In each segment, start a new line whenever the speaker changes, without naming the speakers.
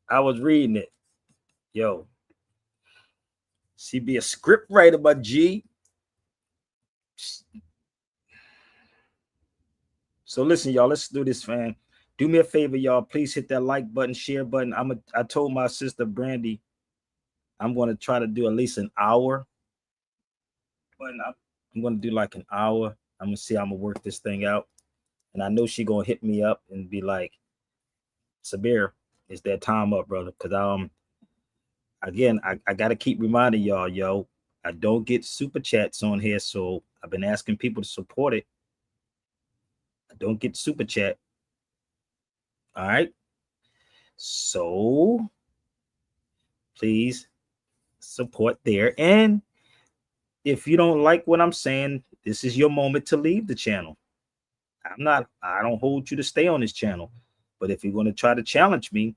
I was reading it. Yo, she be a script writer, but G. So listen, y'all, let's do this, fam. Do me a favor, y'all. Please hit that like button, share button. I told my sister Brandy I'm gonna try to do at least an hour. But I'm gonna do like an hour. I'm gonna see how I'm gonna work this thing out. And I know she gonna hit me up and be like, Sabir, it's that time up, brother. Cause again, I gotta keep reminding y'all, yo, I don't get super chats on here, so I've been asking people to support it. I don't get super chat. All right. So please support there. And if you don't like what I'm saying, this is your moment to leave the channel. I don't hold you to stay on this channel. But if you're going to try to challenge me,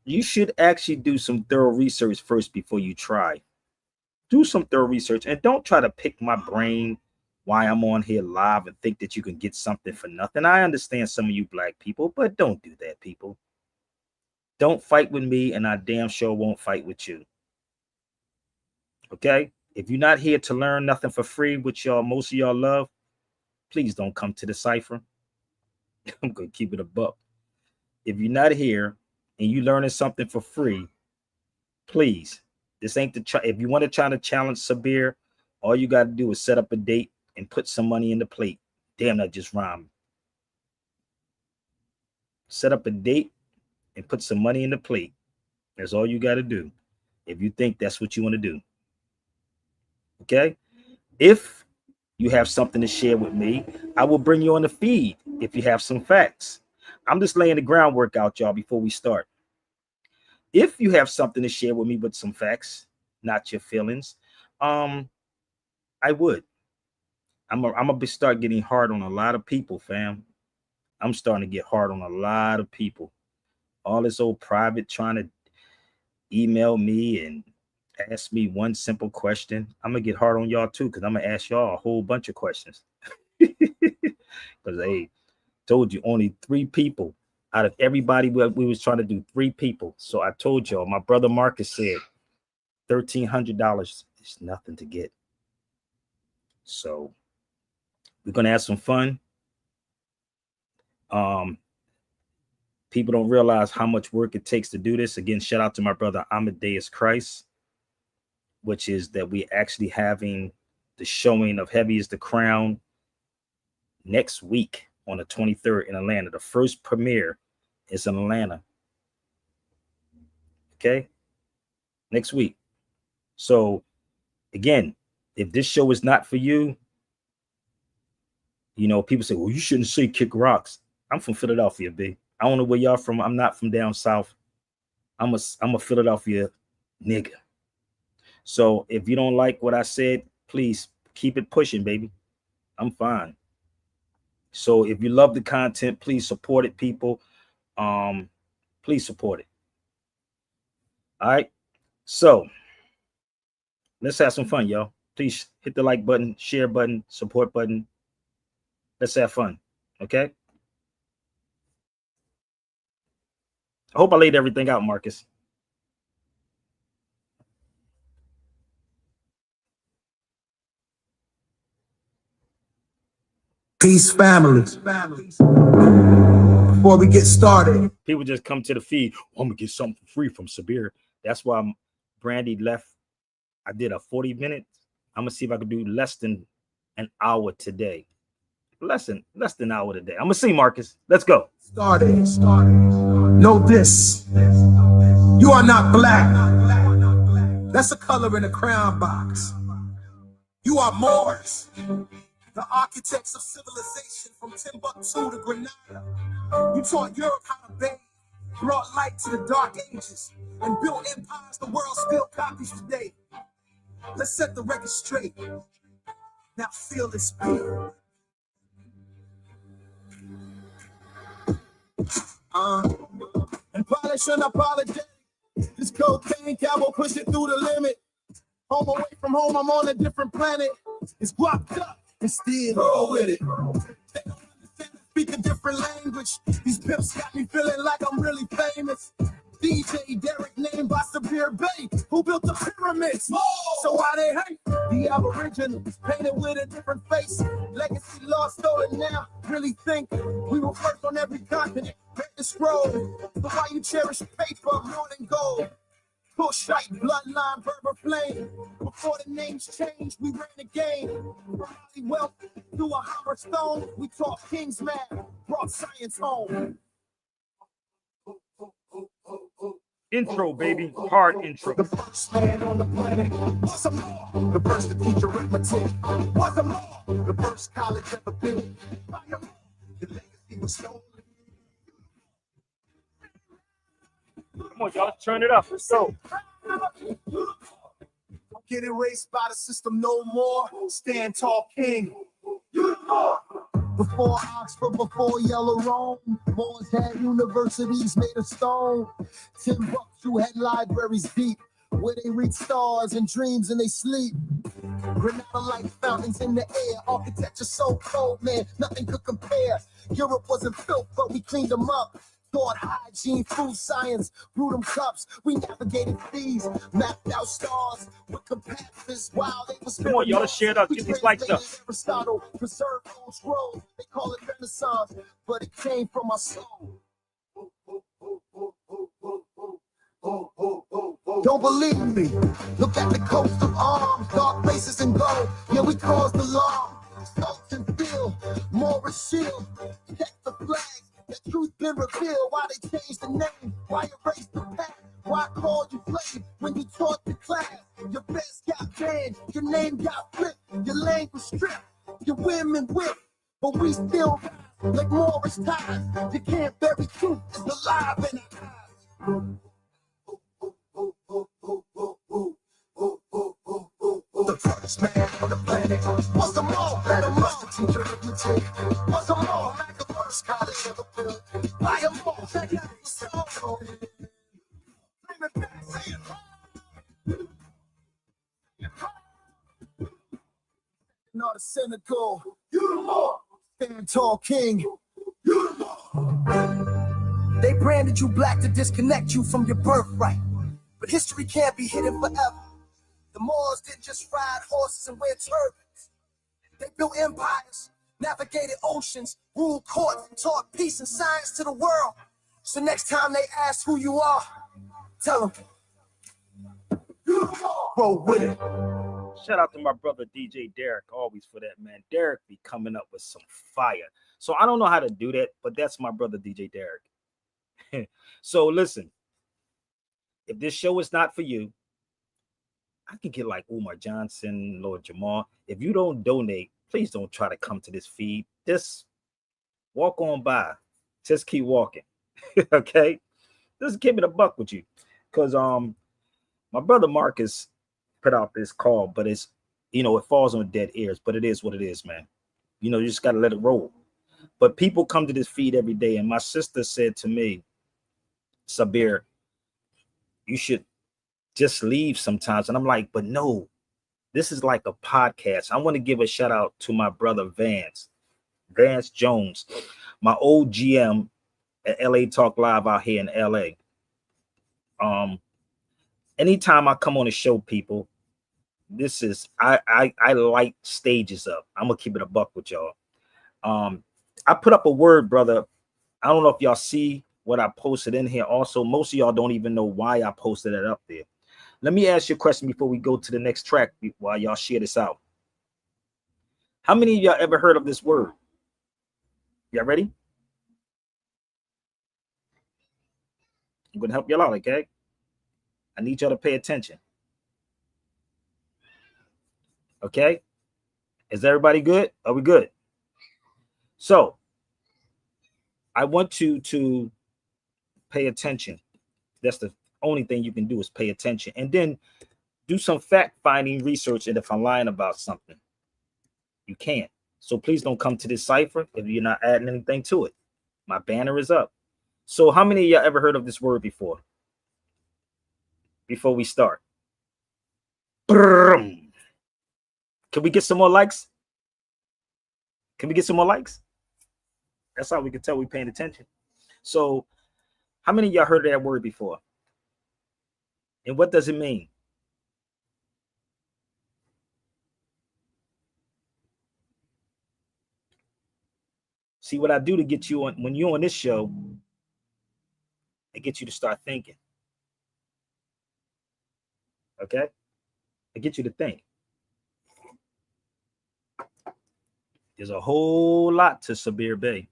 you should actually do some thorough research first before you try. Do some thorough research and don't try to pick my brain why I'm on here live and think that you can get something for nothing. I understand some of you black people, but don't do that, people. Don't fight with me, and I damn sure won't fight with you. Okay? If you're not here to learn nothing for free, which most of y'all love, please don't come to the cipher. I'm gonna keep it a buck. If you're not here and you learning something for free, please, this ain't the try. If you want to try to challenge Sabir, all you got to do is set up a date and put some money in the plate. Damn, that just rhymed. Set up a date and put some money in the plate. That's all you got to do. If you think that's what you want to do. Okay? If you have something to share with me, I will bring you on the feed if you have some facts. I'm just laying the groundwork out, y'all, before we start. If you have something to share with me with some facts, not your feelings, I would. I'm gonna start getting hard on a lot of people, fam. I'm starting to get hard on a lot of people. All this old private trying to email me and ask me one simple question. I'm gonna get hard on y'all too, because I'm gonna ask y'all a whole bunch of questions. Because hey, told you only 3 people out of everybody we was trying to do, 3 people. So I told y'all, my brother Marcus said $1,300 is nothing to get. So we're gonna have some fun. People don't realize how much work it takes to do this. Again, shout out to my brother Amadeus Christ, which is that we're actually having the showing of Heavy is the Crown next week on the 23rd in Atlanta. The first premiere is in Atlanta. Okay? Next week. So, again, if this show is not for you, people say, well, you shouldn't say Kick Rocks. I'm from Philadelphia, B. I don't know where y'all from. I'm not from down south. I'm a Philadelphia nigga. So if you don't like what I said, please keep it pushing, baby. I'm fine. So if you love the content, please support it, people. Please support it. All right. So let's have some fun, y'all. Please hit the like button, share button, support button. Let's have fun. Okay. I hope I laid everything out, Marcus.
Peace, family. Before we get started,
people just come to the feed. Oh, I'm gonna get something for free from Sabir. That's why Brandy left. I did a 40 minutes. I'm gonna see if I can do less than an hour today. Less than an hour today. I'm gonna see, Marcus. Let's go.
Started. Know this. You are not black. That's a color in a crown box. You are Moors, the architects of civilization from Timbuktu to Grenada. You taught Europe how to bathe, brought light to the dark ages, and built empires the world still copies today. Let's set the record straight. Now feel this beat. And polish unapologetic. This cocaine cowboy push it through the limit. Home away from home, I'm on a different planet. It's guapped up and still roll with it. They don't understand, speak a different language. These pimps got me feeling like I'm really famous. legend is painted with a different face. Legacy lost, stolen now. Really think we were first on every continent. Break the scroll. So why you cherish paper more than gold? Bushite, bloodline, verbal flame. Before the names changed, we ran the game. Probably wealth through a hammer stone. We taught kings math, brought science home.
Intro, baby. Hard intro.
The first man on the planet was a law. The first to teach arithmetic was a law. The first college ever built by a law. The legacy was stolen.
Come on, y'all. Let's turn it up. Let's go.
Don't get erased by the system no more. Stand tall, king. Before Oxford, before Yellow Rome, Moors had universities made of stone. Timbuktu had libraries deep, where they read stars and dreams in they sleep. Granada light fountains in the air, architecture so cold, man, nothing could compare. Europe wasn't built, but we cleaned them up. Taught hygiene, food science, brewed them cups. We navigated seas, mapped out stars with compasses while they was.
Come on, y'all, let's share it up. Get these lights up.
Aristotle preserved old scrolls. They call it Renaissance, but it came from our soul. Don't believe me? Look at the coast of arms, dark places and gold. Yeah, we caused alarm. Salt and steel, Morris shield, check the flag. The truth been revealed. Why they changed the name? Why erase the past? Why call you slave when you taught the class? Your best got banned, your name got flipped, your language stripped, your women whipped, but we still rise like Morris ties. You can't bury truth, it's alive in our eyes. The first man on the planet was the law. The first teacher of the tape was the law. Like the first college ever built by a law. Check out the song. Bring it back, say it. Not a cynical. You the law. Stand tall, king. You the law. They branded you black to disconnect you from your birthright. But history can't be hidden forever. The Moors didn't just ride horses and wear turbans. They built empires, navigated oceans, ruled courts, and taught peace and science to the world. So next time they ask who you are, tell them, roll with it.
Shout out to my brother DJ Derek, always for that, man. Derek be coming up with some fire. So I don't know how to do that, but that's my brother DJ Derek. So listen, if this show is not for you, I can get like Umar Johnson, Lord Jamal. If you don't donate, please don't try to come to this feed. Just walk on by. Just keep walking. Okay? Just give it a buck with you. Because my brother Marcus put out this call, but it's, you know, it falls on dead ears, but it is what it is, man. You know, you just gotta let it roll. But people come to this feed every day, and my sister said to me, Sabir, you should just leave sometimes. And I'm like, but no, this is like a podcast. I want to give a shout out to my brother Vance Jones, my old GM at LA Talk Live out here in LA. Anytime I come on a show, people, this is I light stages up. I'm gonna keep it a buck with y'all. I put up a word, brother. I don't know if y'all see what I posted in here. Also, most of y'all don't even know why I posted it up there. Let me ask you a question before we go to the next track while y'all share this out. How many of y'all ever heard of this word? Y'all ready? I'm going to help y'all out, okay? I need y'all to pay attention. Okay? Is everybody good? Are we good? So, I want you to pay attention. That's the only thing you can do is pay attention, and then do some fact-finding research. And if I'm lying about something, you can't. So please don't come to this cipher if you're not adding anything to it. My banner is up. So how many of y'all ever heard of this word before? Before we start. Can we get some more likes? Can we get some more likes? That's how we can tell we're paying attention. So how many of y'all heard of that word before? And what does it mean? See what I do to get you on when you're on this show, I get you to start thinking. Okay? I get you to think. There's a whole lot to Sabir Bay.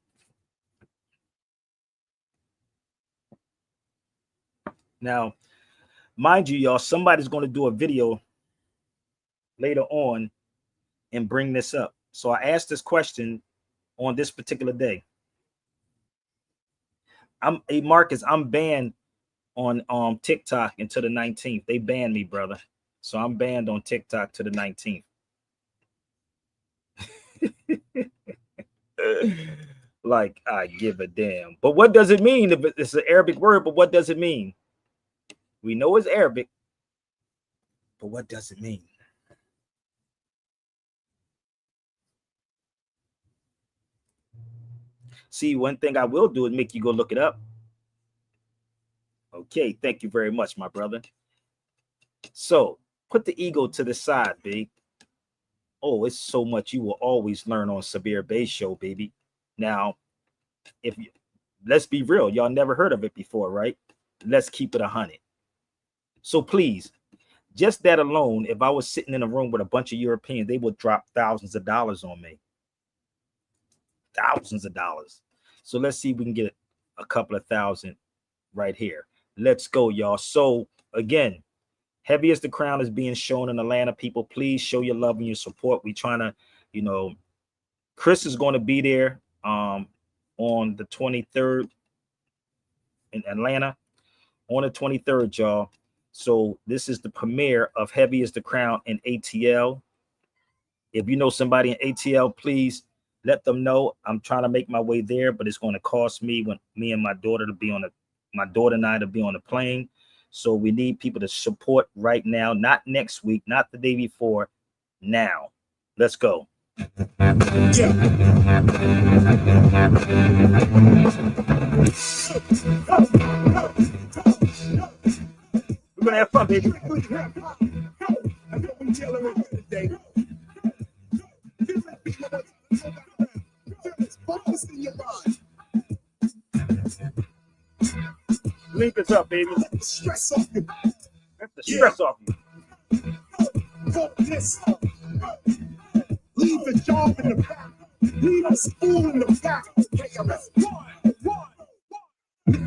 Now, mind you, y'all, somebody's going to do a video later on and bring this up. So I asked this question on this particular day. Marcus, I'm banned on TikTok until the 19th. They banned me, brother. So I'm banned on TikTok to the 19th. Like, I give a damn. But what does it mean? If it's an Arabic word, but what does it mean? We know it's Arabic, but what does it mean? See, one thing I will do is make you go look it up. Okay, thank you very much, my brother. So put the ego to the side, B. Oh, it's so much you will always learn on Sabir Bay Show, baby. Now, let's be real, y'all never heard of it before, right? Let's keep it 100. So please, just that alone, if I was sitting in a room with a bunch of Europeans, they would drop thousands of dollars on me. Thousands of dollars. So let's see if we can get a couple of thousand right here. Let's go, y'all. So again, Heavy as the Crown is being shown in Atlanta. People, please show your love and your support. We trying to, Chris is going to be there on the 23rd in Atlanta. On the 23rd, y'all. So this is the premiere of Heavy as the Crown in ATL. If you know somebody in ATL, please let them know. I'm trying to make my way there, but it's going to cost me when me and my daughter and I to be on the plane. So we need people to support right now, not next week, not the day before, now. Let's go. Yeah. We're going to have fun, baby. Link us up, baby. Let the stress off you. Let the stress off you. Leave the job in the back. Leave the school in the back. KRS.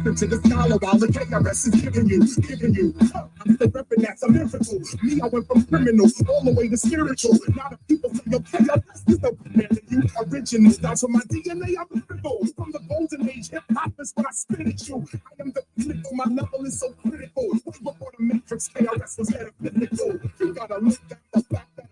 Listen to the dollar while the KRS is giving you. I'm still repping that's a miracle. Me, I went from criminal all the way to spiritual. Now the people say your KRS is the man that you original. Down to my DNA, I'm the critical. From the golden age, hip hop is what I spit at you. I am the pinnacle, my level is so critical. Way before the Matrix, KRS was metaphysical. You gotta look at the fact that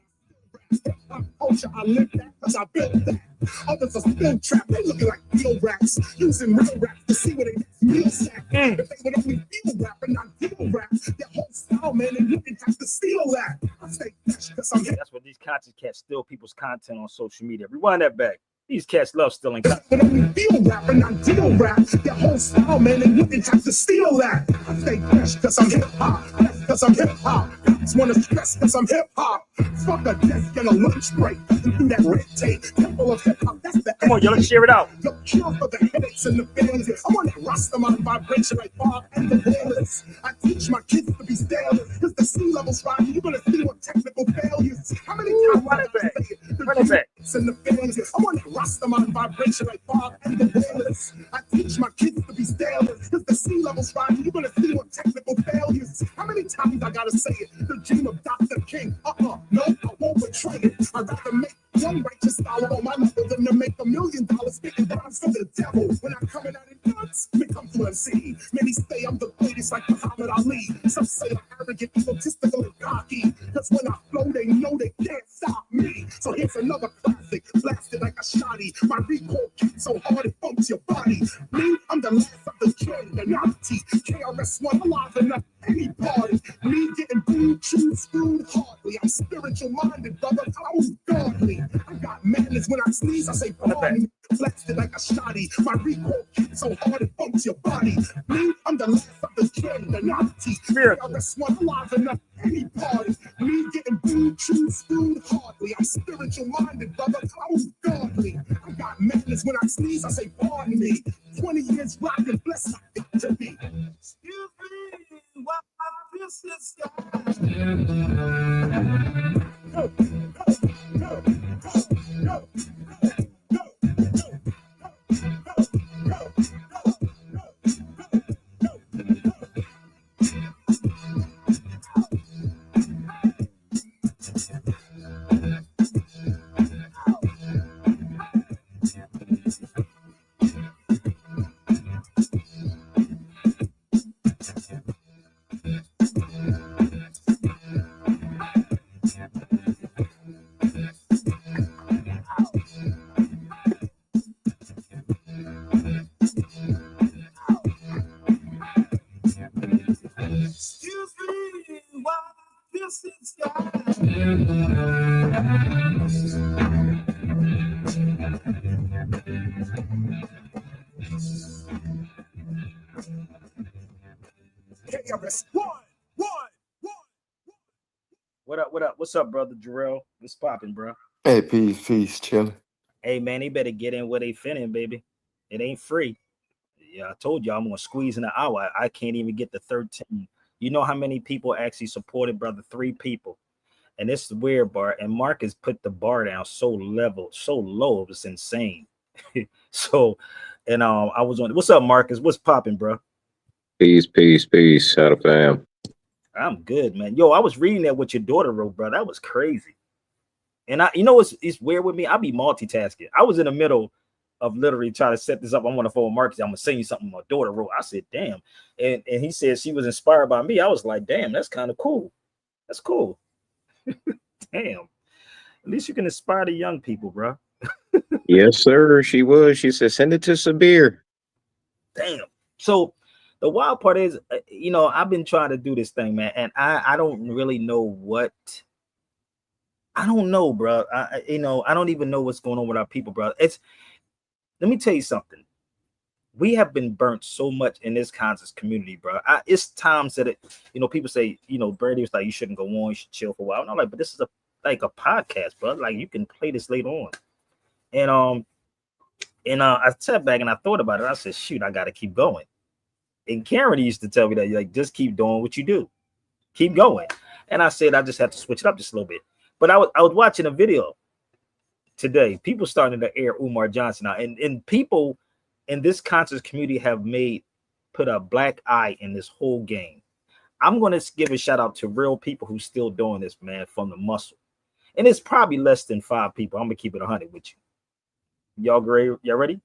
I'm culture, I live that because I built that. Others are still trapped, they looking like real rats, using real raps to see what they meal sack. If they would only feel rap and not deal rap, their whole style, man, they wouldn't have to steal that. I say because I'm here. That's what these content cats steal people's content on social media. Rewind that back. These cats love stealing content. But only feel rap and not deal rap. Their whole style, man, they wouldn't have to steal that. I stay fresh because I'm hip hop. Because I'm hip hop. Cops want to stress because I'm hip hop. Fuck a desk and a lunch break. Do that red tape. Temple of hip hop. That's the come on, yo, let's share it out. Your cure for the headaches and the failures. I'm on that Rastaman vibration like Bob and the Wailers. I teach my kids to be stale. Because the sea level's rising, you're gonna see what technical failures. How many times I say it? Run it back. And the failures. I'm on that Rastaman vibration like Bob and the Wailers. I teach my kids to be stale. Because the sea level's rising, you're gonna see what technical failures. How many times I gotta say it? The dream of Dr. King. No, I won't betray it. I'd rather make one righteous dollar on my level than to make $1 million spitting rhymes for the devil. When I'm coming out in nuts, we come to MC. Many say I'm the greatest like Muhammad Ali. Some say I'm arrogant, egotistical, and cocky. Cause when I flow, they know they can't stop me. So here's another classic, blasted like a shotty. My recoil kicks so hard it bumps your body. Me, I'm the last of the king, the Nazi. KRS-One alive enough any party. Me getting booed, chewed, screwed hardly. I'm spiritual minded, brother. I was godly. I got madness when I sneeze. I say, pardon. Blasted like a shotty. My recoil kicks so hard it bumps your body. Me, I'm the last of the king, the Nazi. KRS-One alive enough
any party. Me getting booed, chewed, screwed hardly. I'm spiritual minded, brother. I was godly. I got madness when I sneeze. I say pardon me. 20 years rockin', blessed I got to be. Excuse me, what this is. Excuse me, why this is
What up? What up? What's up, brother Jarrell? What's popping, bro?
Hey, peace, chillin'.
Hey, man, they better get in where they fit in, baby. It ain't free. Yeah, I told you I'm gonna squeeze in an hour. I can't even get the 13. You know how many people actually supported, brother? 3 people. And this is weird, bar. And Marcus put the bar down so low, it was insane. So, and I was on. What's up, Marcus? What's popping, bro?
Peace. How the fam?
I'm good, man. Yo, I was reading that what your daughter wrote, bro. That was crazy. And you know it's weird with me. I be multitasking. I was in the middle of literally trying to set this up. I'm on the phone with Marcus. I'm gonna send you something my daughter wrote. I said, damn. And he said she was inspired by me. I was like, damn, that's kind of cool. That's cool. Damn. At least you can inspire the young people, bro.
Yes, sir. She was. She said, send it to Sabir.
Damn. So the wild part is, you know, I've been trying to do this thing, man, and I don't really know what. I don't know, bro. I don't even know what's going on with our people, bro. Let me tell you something. We have been burnt so much in this Kansas community, bro. It's times that people say, Brady was like, you shouldn't go on, you should chill for a while. And I'm like, but this is a podcast, bro. Like, you can play this later on. And I sat back and I thought about it. I said, shoot, I got to keep going. And Karen used to tell me that, like, just keep doing what you do. Keep going. And I said, I just have to switch it up just a little bit. But I was watching a video today. People starting to air Umar Johnson out. And people in this conscious community have put a black eye in this whole game. I'm going to give a shout out to real people who still doing this, man, from the muscle. And it's probably less than 5 people. I'm going to keep it 100 with you. Y'all great? Y'all ready?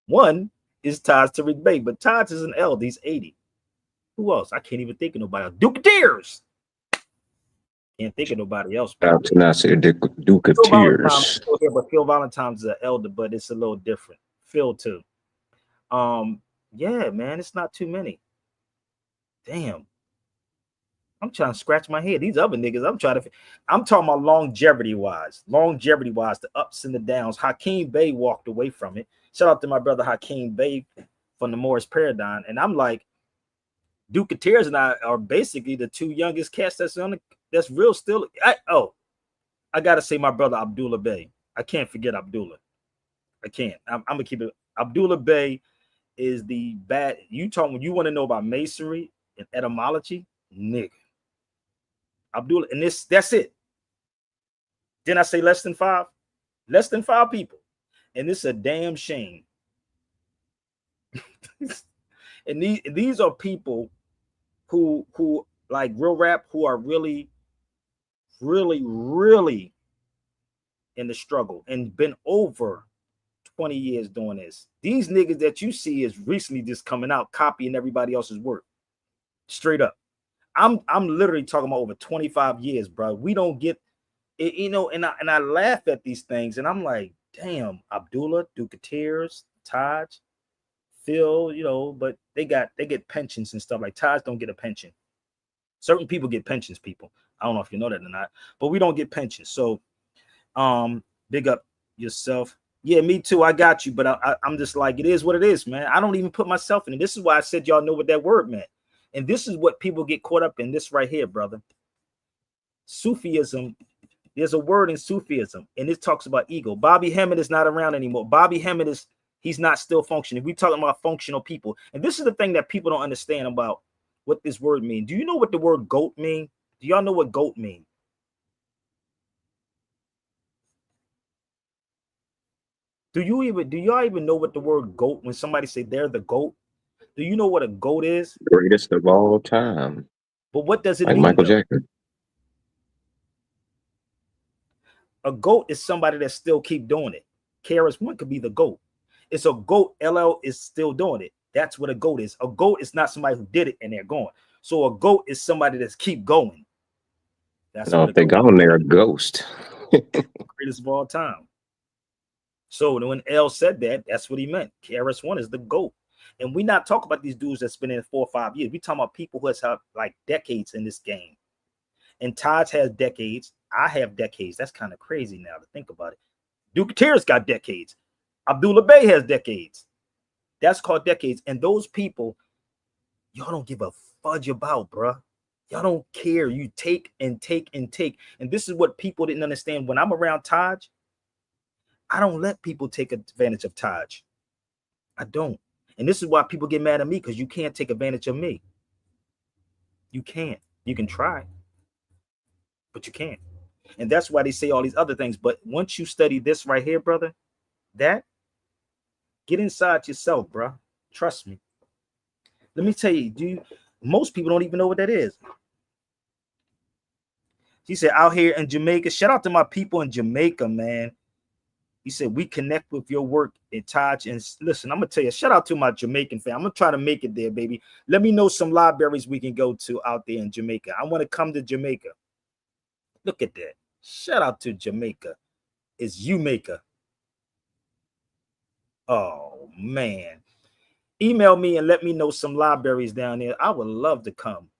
One is Taj Tariq Bey, but Taj is an elder. He's 80. Who else? I can't even think of nobody else. Duke Tears. Can't think of nobody else.
Out to Nasir Duke of Tears.
But Phil Valentine's is an elder, but it's a little different. Phil too. Yeah, man, it's not too many. Damn. I'm trying to scratch my head. These other niggas, I'm talking about longevity wise, the ups and the downs. Hakeem Bey walked away from it. Shout out to my brother Hakeem Bey from the Morris Paradigm. And I'm like, Duke of Tears and I are basically the 2 youngest cats that's real still. I gotta say my brother Abdullah Bey. I can't forget Abdullah. I can't. I'm gonna keep it. Abdullah Bey is the bad. You want to know about masonry and etymology, nigga. Abdullah, and that's it. Didn't I say less than 5? Less than 5 people. And it's a damn shame. And these are people who like real rap, who are really, really, really in the struggle and been over 20 years doing this. These niggas that you see is recently just coming out copying everybody else's work. Straight up. I'm literally talking about over 25 years, bro. We don't get it, and I laugh at these things and I'm like, damn, Abdullah, Duke of Tears, Taj, Phil, but they get pensions and stuff. Like Taj don't get a pension. Certain people get pensions, people. I don't know if you know that or not, but we don't get pensions. So big up yourself. Yeah, me too. I got you, but I'm just like, it is what it is, man. I don't even put myself in it. This is why I said y'all know what that word meant. And this is what people get caught up in, this right here, brother. Sufism, there's a word in Sufism, and it talks about ego. Bobby Hemmett is not around anymore. Bobby Hemmett he's not still functioning. We're talking about functional people. And this is the thing that people don't understand about what this word means. Do you know what the word goat means? Do y'all know what goat means? Do y'all even know what the word goat, when somebody say they're the goat? Do you know what a goat is?
Greatest of all time.
But what does it
Like
mean?
Michael
Though?
Jackson.
A goat is somebody that still keep doing it. KRS-One could be the goat. It's a goat. LL is still doing it. That's what a goat is. A goat is not somebody who did it and they're gone. So a goat is somebody that's keep going. That's
No,
what
if they're gone, they're a ghost.
Greatest of all time. So when L said that, that's what he meant. KRS-One is the GOAT. And we not talking about these dudes that's been in 4 or 5 years. We talking about people who has had like decades in this game. And Taj has decades. I have decades. That's kind of crazy now to think about it. Duke Tears got decades. Abdullah Bey has decades. That's called decades. And those people, y'all don't give a fudge about, bruh. Y'all don't care. You take and take and take. And this is what people didn't understand. When I'm around Taj, I don't let people take advantage of Taj. I don't. And this is why people get mad at me, because you can't take advantage of me. You can't. You can try, but you can't. And that's why they say all these other things. But once you study this right here, brother, that, get inside yourself, bro. Trust me. Let me tell you, most people don't even know what that is. He said, out here in Jamaica, shout out to my people in Jamaica, man. He said, we connect with your work in Taj. And listen, I'm going to tell you, shout out to my Jamaican fan. I'm going to try to make it there, baby. Let me know some libraries we can go to out there in Jamaica. I want to come to Jamaica. Look at that. Shout out to Jamaica. It's Jamaica. Oh, man. Email me and let me know some libraries down there. I would love to come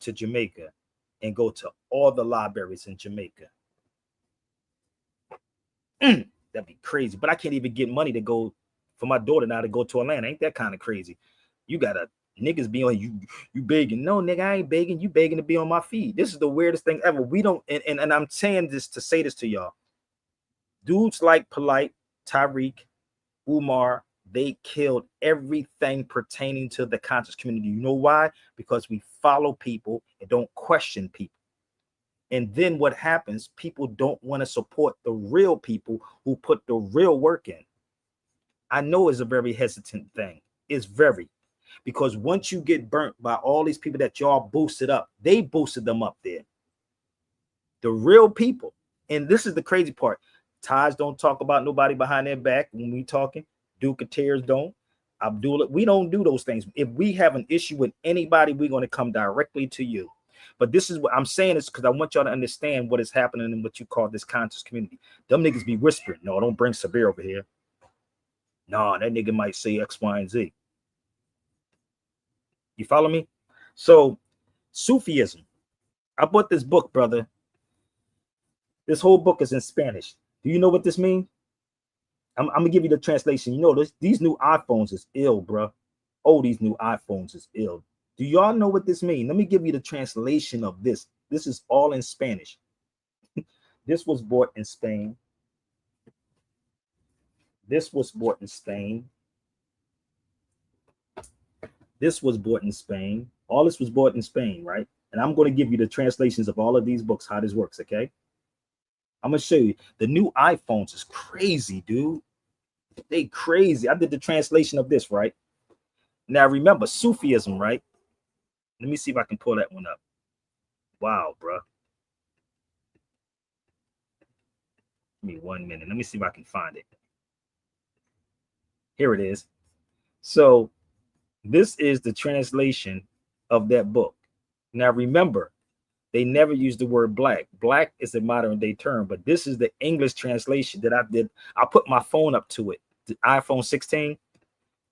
to Jamaica and go to all the libraries in Jamaica. That'd be crazy. But I can't even get money to go for my daughter now to go to Atlanta. Ain't that kind of crazy? You gotta niggas be on you begging. No, nigga, I ain't begging. You begging to be on my feed. This is the weirdest thing ever. We don't, and I'm saying this to say this to y'all. Dudes like Polite, Tariq, Umar, they killed everything pertaining to the conscious community. You know why? Because we follow people and don't question people. And then what happens? People don't want to support the real people who put the real work in. I know it's a very hesitant thing. It's very, because once you get burnt by all these people that y'all boosted up, they boosted them up there. The real people. And this is the crazy part. Taj don't talk about nobody behind their back when we talking. Duke Tears don't. Abdullah, we don't do those things. If we have an issue with anybody, we're going to come directly to you. But this is what I'm saying, is because I want y'all to understand what is happening in what you call this conscious community. Them niggas be whispering. No, don't bring Sabir over here. No, that nigga might say X, Y, and Z. You follow me? So, Sufism. I bought this book, brother. This whole book is in Spanish. Do you know what this means? I'm gonna give you the translation. You know, these new iPhones is ill, bro. Oh, these new iPhones is ill. Do y'all know what this means? Let me give you the translation of this. This is all in Spanish. This was bought in Spain. This was bought in Spain. This was bought in Spain. All this was bought in Spain, right? And I'm going to give you the translations of all of these books, how this works, okay? I'm going to show you. The new iPhones is crazy, dude. They crazy. I did the translation of this, right? Now, remember, Sufism, right? Let me see if I can pull that one up. Wow, bro. Give me 1 minute. Let me see if I can find it. Here it is. So this is the translation of that book. Now, remember, they never use the word black. Black is a modern day term, but this is the English translation that I did. I put my phone up to it, the iPhone 16.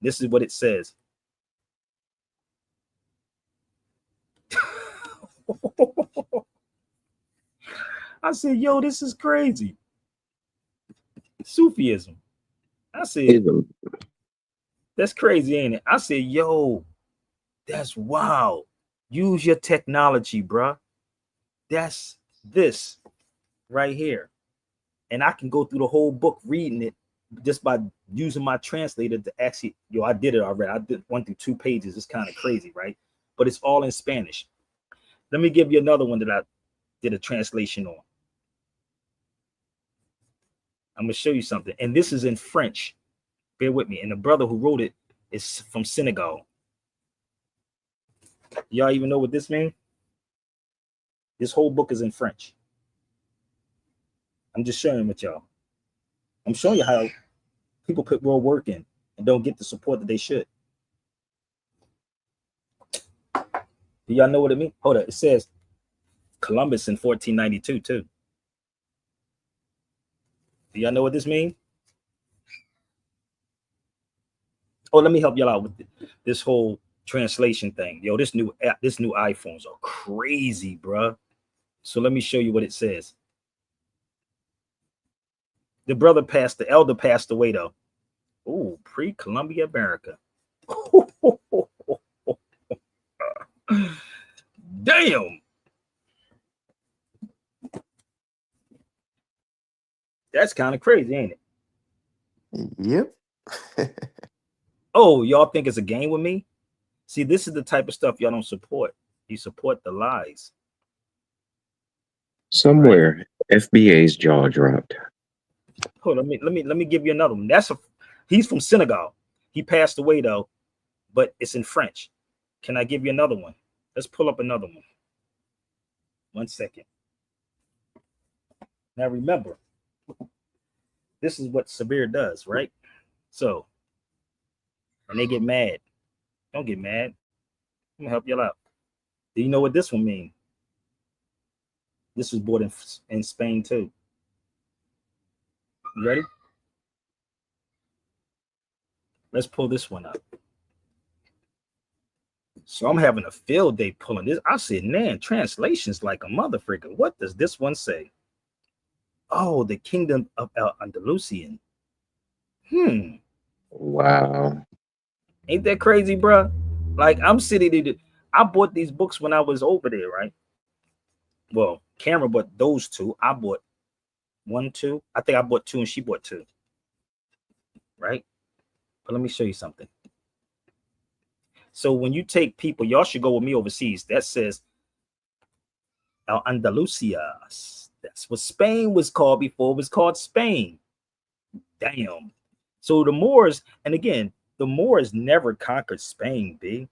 This is what it says. I said, yo, this is crazy. Sufism. I said, that's crazy, ain't it? I said, yo, that's wild. Use your technology, bruh. That's this right here. And I can go through the whole book reading it just by using my translator to actually, I did it already. I did went through 2 pages. It's kind of crazy, right? But it's all in Spanish. Let me give you another one that I did a translation on. I'm gonna show you something. And this is in French. Bear with me. And the brother who wrote it is from Senegal. Y'all even know what this means? This whole book is in French. I'm just sharing with y'all. I'm showing you how people put real work in and don't get the support that they should. Do y'all know what it means? Hold up. It says Columbus in 1492 too. Do y'all know what this means? Oh, let me help y'all out with this whole translation thing. Yo, this new iPhones are crazy, bruh. So let me show you what it says. The elder passed away though. Oh, pre-Columbia America. Damn. That's kind of crazy, ain't it?
Yep.
Oh, y'all think it's a game with me? See, this is the type of stuff y'all don't support. You support the lies.
Somewhere, FBA's jaw dropped.
Hold on, let me give you another one. He's from Senegal. He passed away though, but it's in French. Can I give you another one? Let's pull up another one. 1 second. Now remember, this is what Sabir does, right? So, and they get mad. Don't get mad. I'm gonna help y'all out. Do you know what this one means? This was bought in Spain too. You ready? Let's pull this one up. So I'm having a field day pulling this. I said, man, translation's like a motherfucker. What does this one say? Oh, the kingdom of Andalusian.
Wow.
Ain't that crazy, bro? Like I'm sitting. I bought these books when I was over there, right? Well, Cameron bought those 2. I bought 1, 2. I think I bought 2 and she bought 2. Right? But let me show you something. So when you take people, y'all should go with me overseas. That says Andalusia. That's what Spain was called before it was called Spain. Damn. So the Moors, and again, the Moors never conquered Spain, B.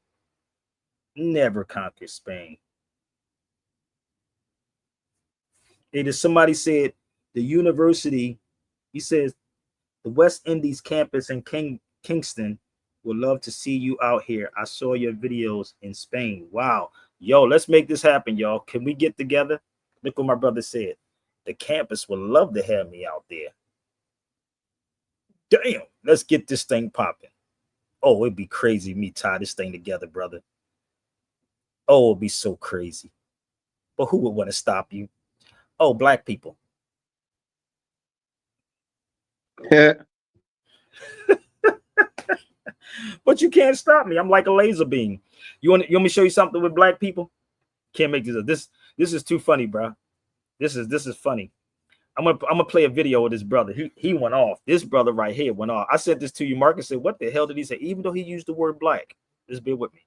Never conquered Spain. It is somebody said the university, he says the West Indies campus in Kingston would love to see you out here. I saw your videos in Spain. Wow. Yo, let's make this happen, y'all. Can we get together? Look what my brother said. The campus would love to have me out there. Damn, let's get this thing popping. Oh, it'd be crazy me tie this thing together, brother. Oh, it'd be so crazy. But who would want to stop you? Oh, black people. But you can't stop me. I'm like a laser beam. You want me to show you something with black people? Can't make this up. This is too funny, bro. This is funny. I'm gonna play a video of this brother. He went off. This brother right here went off. I said this to you, Marcus. Said, what the hell did he say? Even though he used the word black, just bear with me.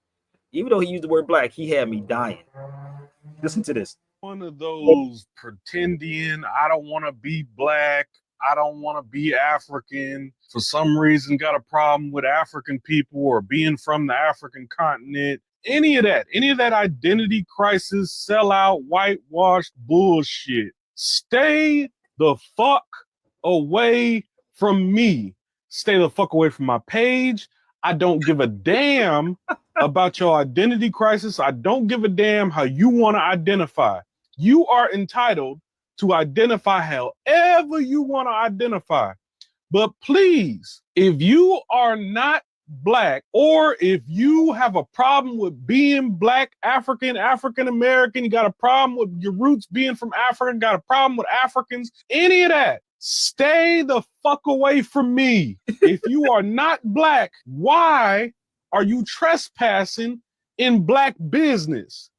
Even though he used the word black, he had me dying. Listen to this.
One of those pretending I don't want to be black, I don't want to be African, for some reason got a problem with African people or being from the African continent. Any of that identity crisis, sellout, whitewash bullshit. Stay the fuck away from me. Stay the fuck away from my page. I don't give a damn about your identity crisis. I don't give a damn how you want to identify. You are entitled to identify however you want to identify. But please, if you are not black, or if you have a problem with being black, African American, you got a problem with your roots being from Africa, got a problem with Africans, any of that, stay the fuck away from me. If you are not black, why are you trespassing in black business.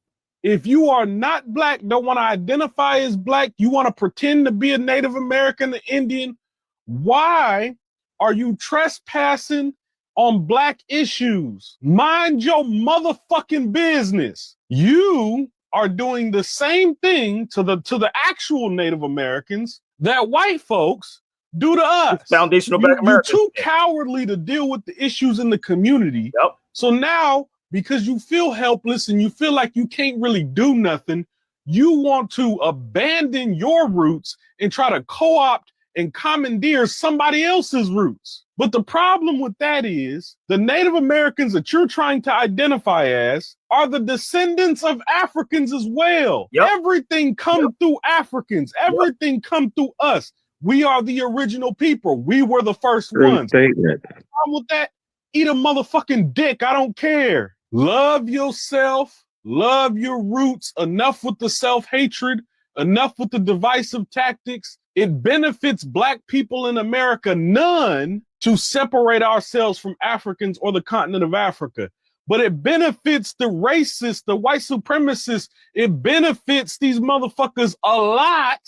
If you are not black, don't want to identify as black, you want to pretend to be a Native American, an Indian, why are you trespassing on black issues? Mind your motherfucking business. You are doing the same thing to the actual Native Americans that white folks do to us.
Foundational Black
You're
Americans.
too cowardly to deal with the issues in the community.
Yep.
So now, because you feel helpless and you feel like you can't really do nothing, you want to abandon your roots and try to co-opt and commandeer somebody else's roots. But the problem with that is the Native Americans that you're trying to identify as are the descendants of Africans as well.
Yep.
Everything come through Africans. Everything come through us. We are the original people. We were the first ones.
Statement.
The problem with that? Eat a motherfucking dick. I don't care. Love yourself. Love your roots. Enough with the self-hatred. Enough with the divisive tactics. It benefits black people in America none to separate ourselves from Africans or the continent of Africa. But it benefits the racists, the white supremacists. It benefits these motherfuckers a lot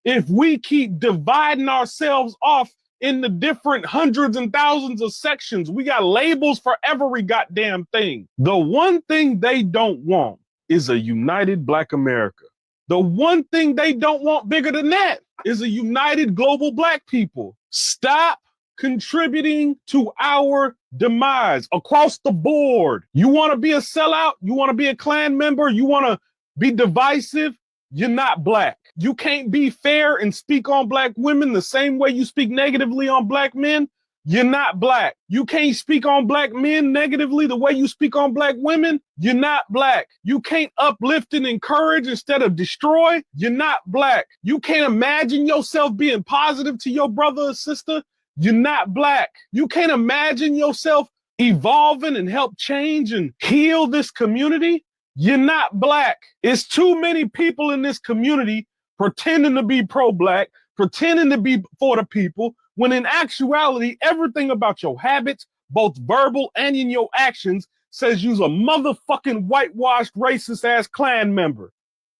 if we keep dividing ourselves off in the different hundreds and thousands of sections. We got labels for every goddamn thing. The one thing they don't want is a united black America. The one thing they don't want bigger than that is a united global black people. Stop contributing to our demise across the board. You want to be a sellout? You want to be a Klan member? You want to be divisive? You're not black. You can't be fair and speak on black women the same way you speak negatively on black men. You're not black. You can't speak on black men negatively the way you speak on black women. You're not black. You can't uplift and encourage instead of destroy. You're not black. You can't imagine yourself being positive to your brother or sister. You're not black. You can't imagine yourself evolving and help change and heal this community. You're not black. It's too many people in this community pretending to be pro-black, pretending to be for the people, when in actuality, everything about your habits, both verbal and in your actions, says you's a motherfucking whitewashed racist ass Klan member.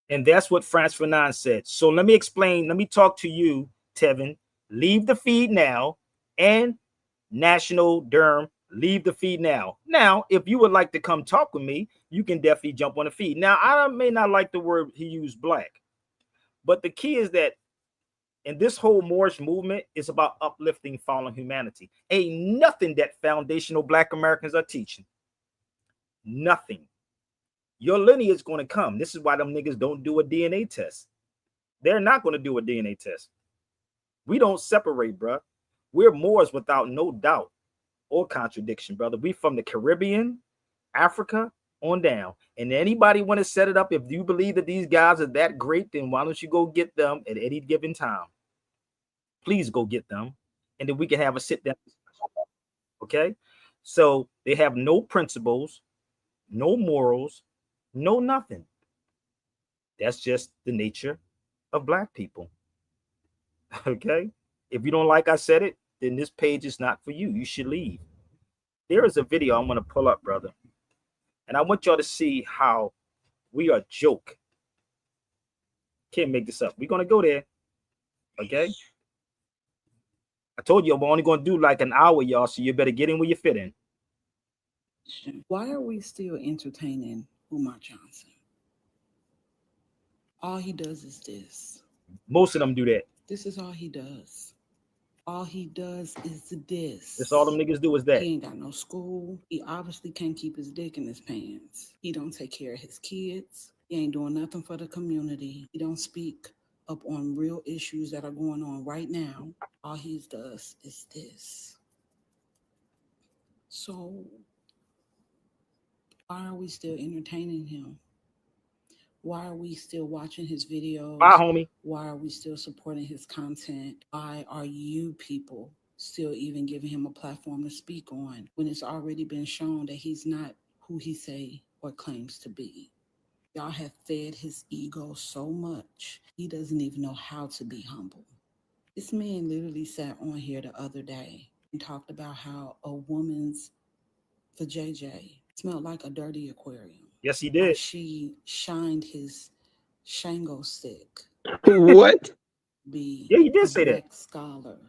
And that's what France Fanon said. So let me explain. Let me talk to you, Tevin. Leave the feed now. And National Derm, leave the feed now. Now, if you would like to come talk with me, you can definitely jump on the feed. Now, I may not like the word he used, black. But the key is that in this whole Moorish movement, it's about uplifting fallen humanity. Ain't nothing that foundational black Americans are teaching. Nothing. Your lineage is going to come. This is why them niggas don't do a DNA test. They're not going to do a DNA test. We don't separate, bro. We're Moors without no doubt or contradiction, brother. We from the Caribbean, Africa, on down. And anybody want to set it up, if you believe that these guys are that great, then why don't you go get them at any given time? Please go get them, and then we can have a sit down. Okay, so they have no principles, no morals, no nothing. That's just the nature of black people. Okay, if you don't like I said it, then this page is not for you. You should leave. There is a video I'm going to pull up, brother, and I want y'all to see how we are joke. Can't make this up. We're going to go there. Okay. I told you I'm only going to do like an hour, y'all, so you better get in where you fit in.
Why are we still entertaining Umar Johnson? All he does is this.
Most of them do that.
This is all he does. All he does is this.
That's all them niggas do is that.
He ain't got no school. He obviously can't keep his dick in his pants. He don't take care of his kids. He ain't doing nothing for the community. He don't speak up on real issues that are going on right now. All he does is this. So why are we still entertaining him? Why are we still watching his videos?
Bye, homie.
Why are we still supporting his content? Why are you people still even giving him a platform to speak on when it's already been shown that he's not who he say or claims to be? Y'all have fed his ego so much, he doesn't even know how to be humble. This man literally sat on here the other day and talked about how a woman's vajayjay smelled like a dirty aquarium.
Yes, he
How
did.
she shined his Shango stick,
What?
be
Yeah, he
a
did say that.
black scholar,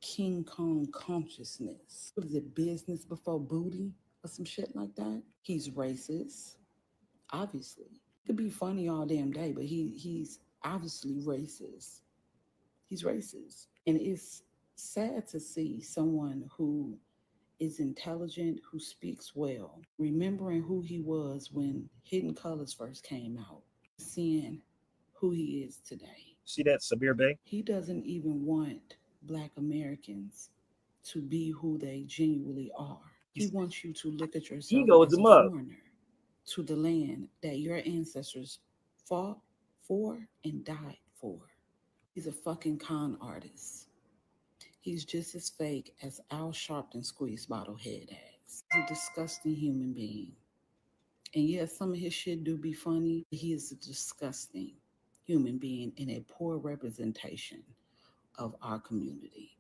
King Kong consciousness. What is it, business before booty or some shit like that? He's racist, obviously. He could be funny all damn day, but he's obviously racist. He's racist. And it's sad to see someone who is intelligent, who speaks well, remembering who he was when Hidden Colors first came out, seeing who he is today.
See that, Sabir Bey?
He doesn't even want Black Americans to be who they genuinely are. He wants you to look at yourself
Ego is
as
the
a
mug.
foreigner to the land that your ancestors fought for and died for. He's a fucking con artist. He's just as fake as Al Sharpton squeeze bottle head ass. He's a disgusting human being. And yes, some of his shit do be funny. He is a disgusting human being and a poor representation of our community.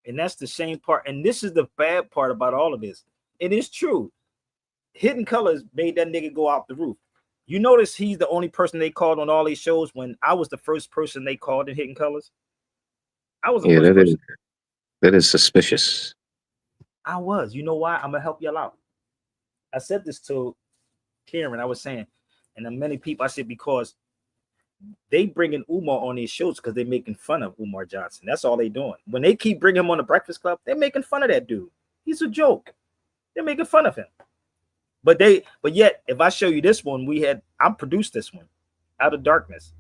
And that's the shame part. And this is the bad part about all of this. It is true. Hidden Colors made that nigga go out the roof. You notice he's the only person they called on all these shows when I was the first person they called in Hidden Colors. I was the
Yeah,
first person.
that is suspicious.
I was. You know why? I'm gonna help y'all out. I said this to Karen. I was saying, and then many people I said because they bringing Umar on these shows because they're making fun of Umar Johnson. That's all they doing. When they keep bringing him on the Breakfast Club, they're making fun of that dude. He's a joke. They're making fun of him. But yet, if I show you this one, I produced this one, Out of Darkness,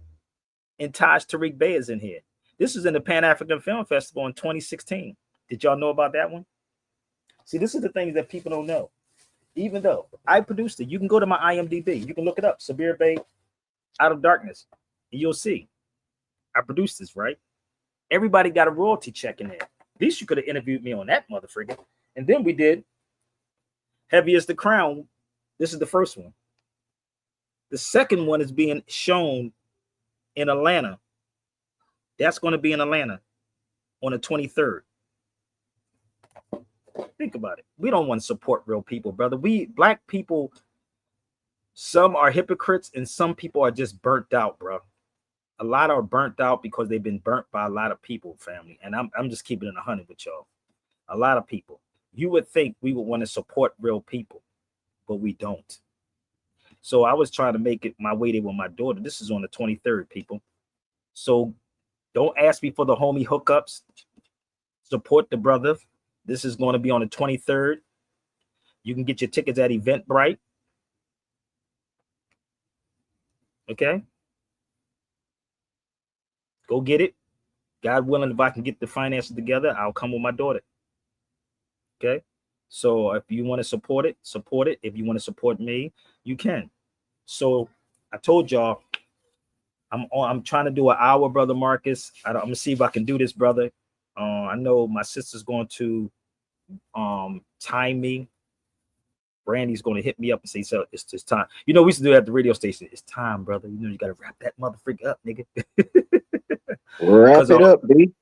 and Taj Tariq Bey is in here. This is in the Pan African Film Festival in 2016. Did y'all know about that one? See, this is the things that people don't know. Even though I produced it, you can go to my IMDb. You can look it up, Sabir Bey, Out of Darkness, and you'll see. I produced this, right? Everybody got a royalty check in there. At least you could have interviewed me on that motherfucker. And then we did Heavy as the Crown. This is the first one. The second one is being shown in Atlanta. That's going to be in Atlanta on the 23rd. Think about it. We don't want to support real people, brother. We black people, some are hypocrites and some people are just burnt out, bro. A lot are burnt out because they've been burnt by a lot of people, family. And I'm just keeping it 100 with y'all. A lot of people. You would think we would want to support real people, but we don't. So I was trying to make it my way there with my daughter. This is on the 23rd, people. So don't ask me for the homie hookups. Support the brother. This is going to be on the 23rd. You can get your tickets at Eventbrite. Okay. Go get it. God willing, if I can get the finances together, I'll come with my daughter. Okay. So if you want to support it, support it. If you want to support me, you can. So I told y'all I'm trying to do an hour, brother Marcus. I'm gonna see if I can do this, brother. I know my sister's going to time me. Brandy's going to hit me up and say, so it's just time. You know, we used to do that at the radio station. It's time, brother. You know, you got to wrap that motherfucker up, nigga.
Wrap it up, B.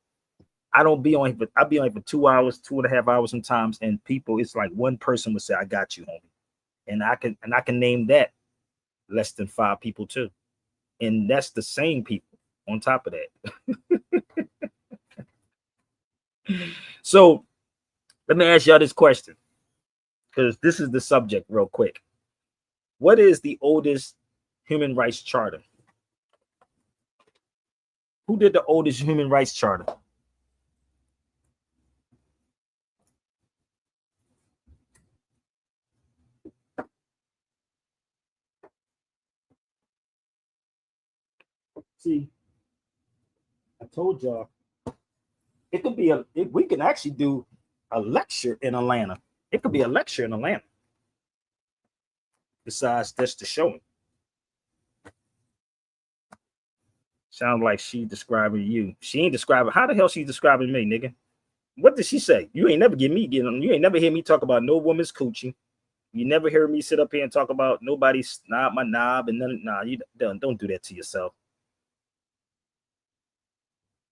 I don't be on, but I'll be on for 2 hours, 2.5 hours sometimes. And people, it's like one person would say, I got you, homie. And I can name that less than 5 people too. And that's the same people on top of that. So let me ask y'all this question, because this is the subject real quick. What is the oldest human rights charter? Who did the oldest human rights charter? See, I told y'all it could be we can actually do a lecture in Atlanta. It could be a lecture in Atlanta. Besides just the showing. Sounds like she describing you. She ain't describing. How the hell she describing me, nigga? What did she say? You ain't never you ain't never hear me talk about no woman's coochie. You never hear me sit up here and talk about nobody snob my knob and none. Nah, you don't do that to yourself.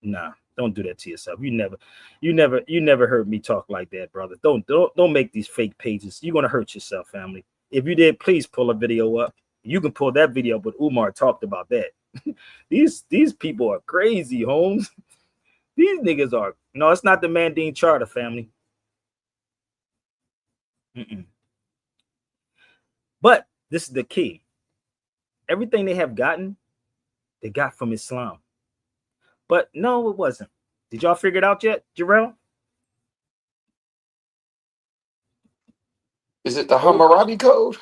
Nah, don't do that to yourself. You never heard me talk like that, brother. Don't make these fake pages. You're gonna hurt yourself, family. If you did, please pull a video up. You can pull that video, but Umar talked about that. These people are crazy, Holmes. These niggas are. No, it's not the Mandine Charter, family. But this is the key. Everything they have gotten, they got from Islam. But no, it wasn't. Did y'all figure it out yet, Jarrell?
Is it the Hammurabi Code?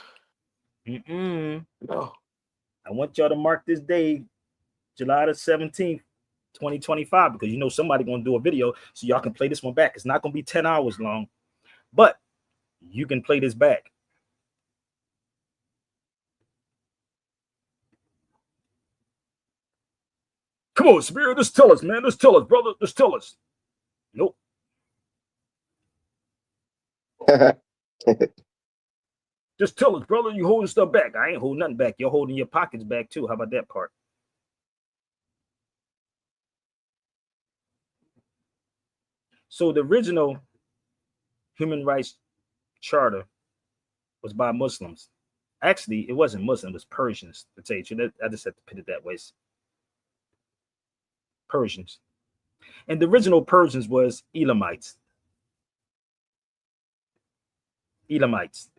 No. I want y'all to mark this day, July the 17th, 2025, because you know somebody gonna do a video so y'all can play this one back. It's not gonna be 10 hours long, but you can play this back. Come on, Spirit, just tell us, man. Just tell us, brother. Just tell us. Nope. Just tell us, brother, you holding stuff back. I ain't holding nothing back. You're holding your pockets back too. How about that part? So the original human rights charter was by Muslims. Actually, it wasn't Muslim, it was Persians. To tell you the truth, I just had to put it that way. Persians. And the original Persians was Elamites. Elamites.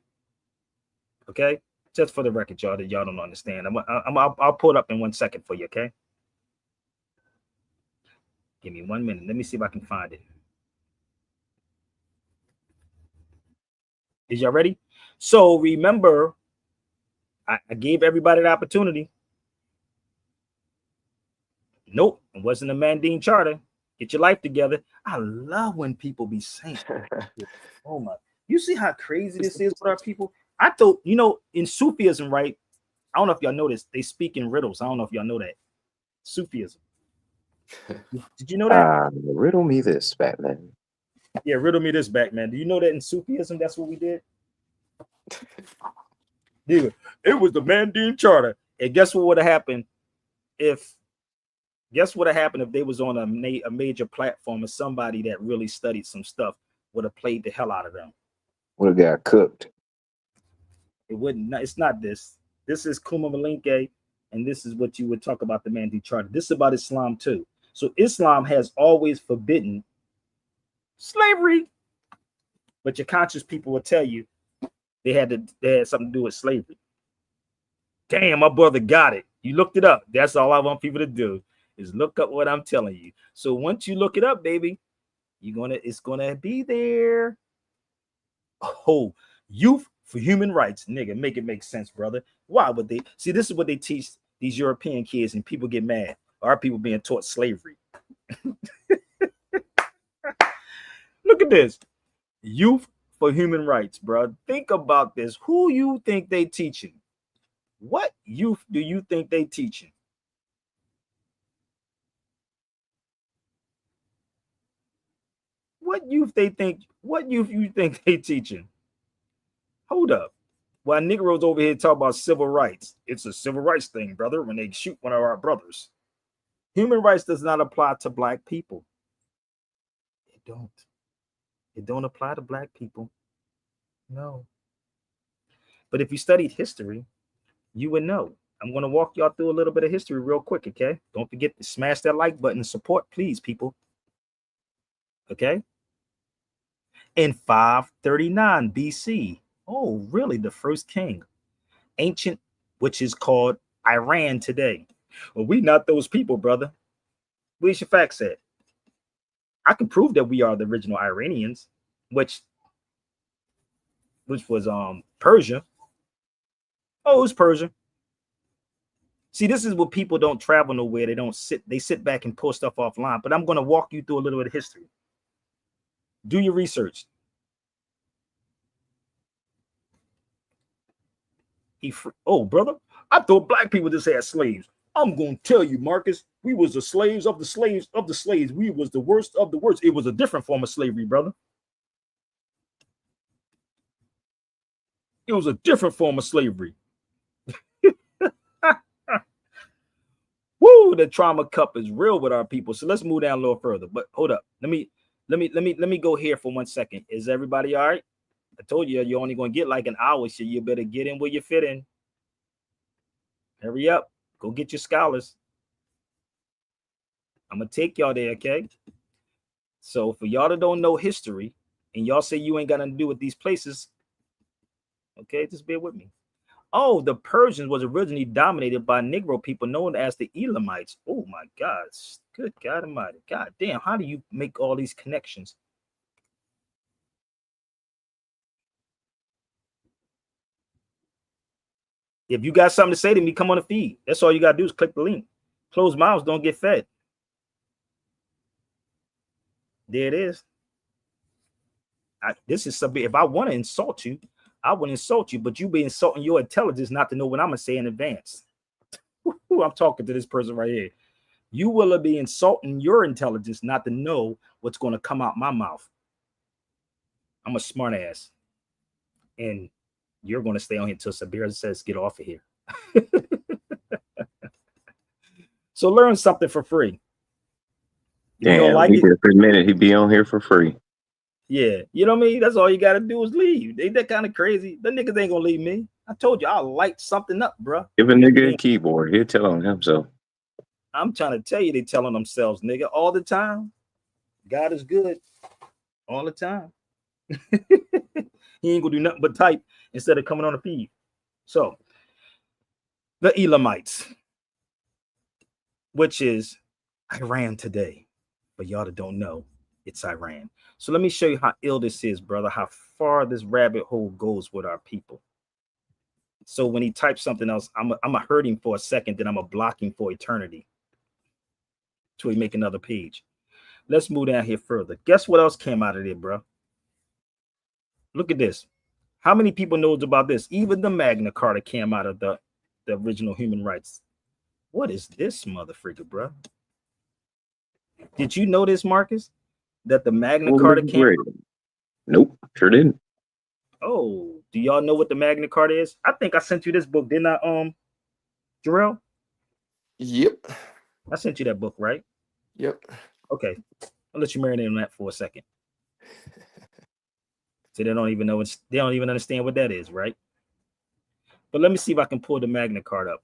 Okay? Just for the record, y'all, that y'all don't understand. I'll pull it up in 1 second for you, okay? Give me 1 minute. Let me see if I can find it. Is y'all ready? So remember, I gave everybody the opportunity. Nope, it wasn't a Mandine Charter. Get your life together. I love when people be saying, oh my, you see how crazy this is with our people? I thought, you know, in Sufism, right? I don't know if y'all know this. They speak in riddles. I don't know if y'all know that. Sufism. Did you know that?
Riddle me this, Batman.
Yeah, riddle me this, Batman. Do you know that in Sufism, that's what we did? Yeah, it was the Mandine Charter. And guess what would have happened if they was on a major platform and somebody that really studied some stuff would have played the hell out of them?
Would have got cooked.
It wouldn't. It's not this. This is Kuma Malinke, and this is what you would talk about the Mandine Charter. This is about Islam too. So Islam has always forbidden slavery, but your conscious people will tell you they had something to do with slavery. Damn, my brother got it. You looked it up. That's all I want people to do is look up what I'm telling you. So once you look it up, baby, it's gonna be there. Oh, youth for human rights, nigga, make it make sense, brother. Why would they see? This is what they teach these European kids, and people get mad. Our people being taught slavery. Look at this. Youth for human rights, bro. Think about this. Who you think they teaching? What youth do you think they teaching? What youth you think they teaching? Hold up. While Negroes over here talk about civil rights, it's a civil rights thing, brother, when they shoot one of our brothers. Human rights does not apply to black people. It don't. It don't apply to black people. No. But if you studied history, you would know. I'm going to walk y'all through a little bit of history real quick, okay? Don't forget to smash that like button and support, please, people. Okay? In 539 BC, oh, really? The first king, ancient, which is called Iran today. Well, we not those people, brother. Where's your facts at? I can prove that we are the original Iranians, which was Persia. Oh, it's Persia. See, this is what people don't travel nowhere. They sit back and pull stuff offline. But I'm going to walk you through a little bit of history. Do your research. Oh, brother, I thought black people just had slaves. I'm going to tell you, Marcus, we was the slaves of the slaves of the slaves. We was the worst of the worst. It was a different form of slavery, brother. It was a different form of slavery. Woo, the trauma cup is real with our people. So let's move down a little further. But hold up. Let me go here for 1 second. Is everybody all right? I told you you're only going to get like an hour, so you better get in where you fit in. Hurry up. Go get your scholars. I'm going to take y'all there, okay? So for y'all that don't know history, and y'all say you ain't got nothing to do with these places, okay, just bear with me. Oh, the Persians was originally dominated by Negro people known as the Elamites. Oh my God. Good God Almighty. God damn, how do you make all these connections? If you got something to say to me, come on the feed. That's all you got to do is click the link. Closed mouths don't get fed. There it is. This is something. If I want to insult you, I would insult you, but you be insulting your intelligence not to know what I'm going to say in advance. I'm talking to this person right here. You will be insulting your intelligence not to know what's going to come out my mouth. I'm a smart ass. And you're going to stay on here until Sabir says, get off of here. So learn something for free. If you don't like
he
it,
just admitted he'd be on here for free.
yeah, you know what I mean? That's all you got to do is leave. They that kind of crazy. The niggas ain't going to leave me. I told you, I'll light something up, bro.
Give a nigga a keyboard. He'll tell on himself.
I'm trying to tell you, they telling themselves, nigga, all the time. God is good all the time. He ain't gonna do nothing but type instead of coming on the feed. So the Elamites, which is Iran today, but y'all that don't know, it's Iran. So let me show you how ill this is, brother, how far this rabbit hole goes with our people. So when he types something else, I'm gonna hurt him for a second, then I'm gonna block him for eternity till he make another page. Let's move down here further. Guess what else came out of there, bro? Look at this. How many people knows about this? Even the Magna Carta came out of the original human rights. What is this motherfucker, bro? Did you know this, Marcus? That the Magna Carta came?
Nope, sure didn't.
Oh, do y'all know what the Magna Carta is? I think I sent you this book, didn't I, Jarrell?
Yep.
I sent you that book, right?
Yep.
Okay. I'll let you marinate on that for a second. So they don't even know they don't even understand what that is, right? But let me see if I can pull the Magna Carta up.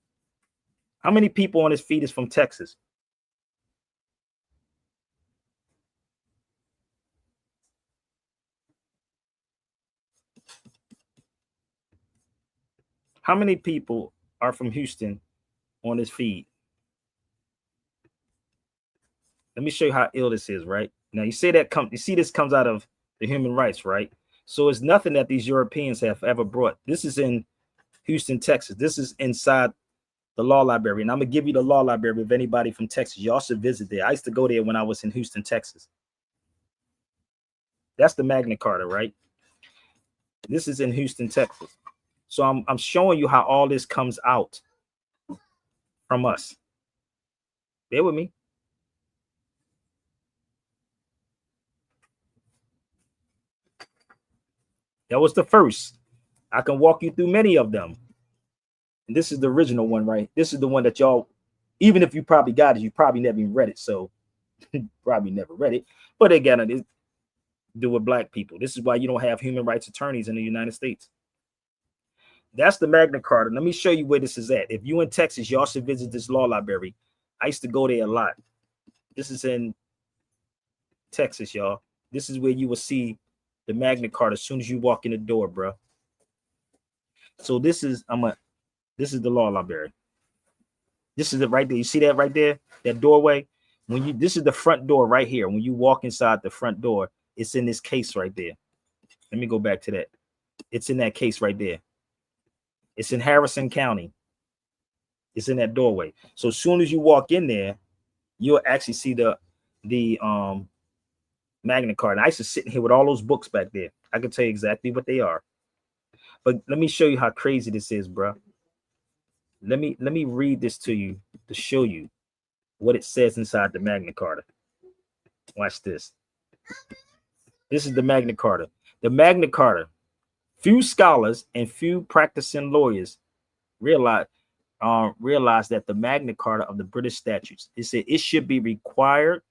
How many people on this feed is from Texas? How many people are from Houston on this feed? Let me show you how ill this is, right? Now you say that you see this comes out of the human rights, right? So it's nothing that these Europeans have ever brought. This is in Houston, Texas. This is inside the law library. And I'm gonna give you the law library if anybody from Texas. Y'all should visit there. I used to go there when I was in Houston, Texas. That's the Magna Carta, right? This is in Houston, Texas. So I'm showing you how all this comes out from us. Bear with me. That was the first. I can walk you through many of them. And this is the original one, right? This is the one that y'all, even if you probably got it, you probably never even read it. So probably never read it. But again, it is do with black people. This is why you don't have human rights attorneys in the United States. That's the Magna Carta. Let me show you where this is at. If you in Texas, y'all should visit this law library. I used to go there a lot. This is in Texas, y'all. This is where you will see the Magna Carta as soon as you walk in the door, bro. So this is this is the law library. This is it right there. You see that right there? That doorway. This is the front door right here. When you walk inside the front door, it's in this case right there. Let me go back to that. It's in that case right there. It's in Harrison County. It's in that doorway. So as soon as you walk in there, you'll actually see the Magna Carta. I used to sit in here with all those books back there. I can tell you exactly what they are. But let me show you how crazy this is, bro. Let me read this to you to show you what it says inside the Magna Carta. Watch this. This is the Magna Carta. The Magna Carta. Few scholars and few practicing lawyers realize that the Magna Carta of the British statutes, it said it should be required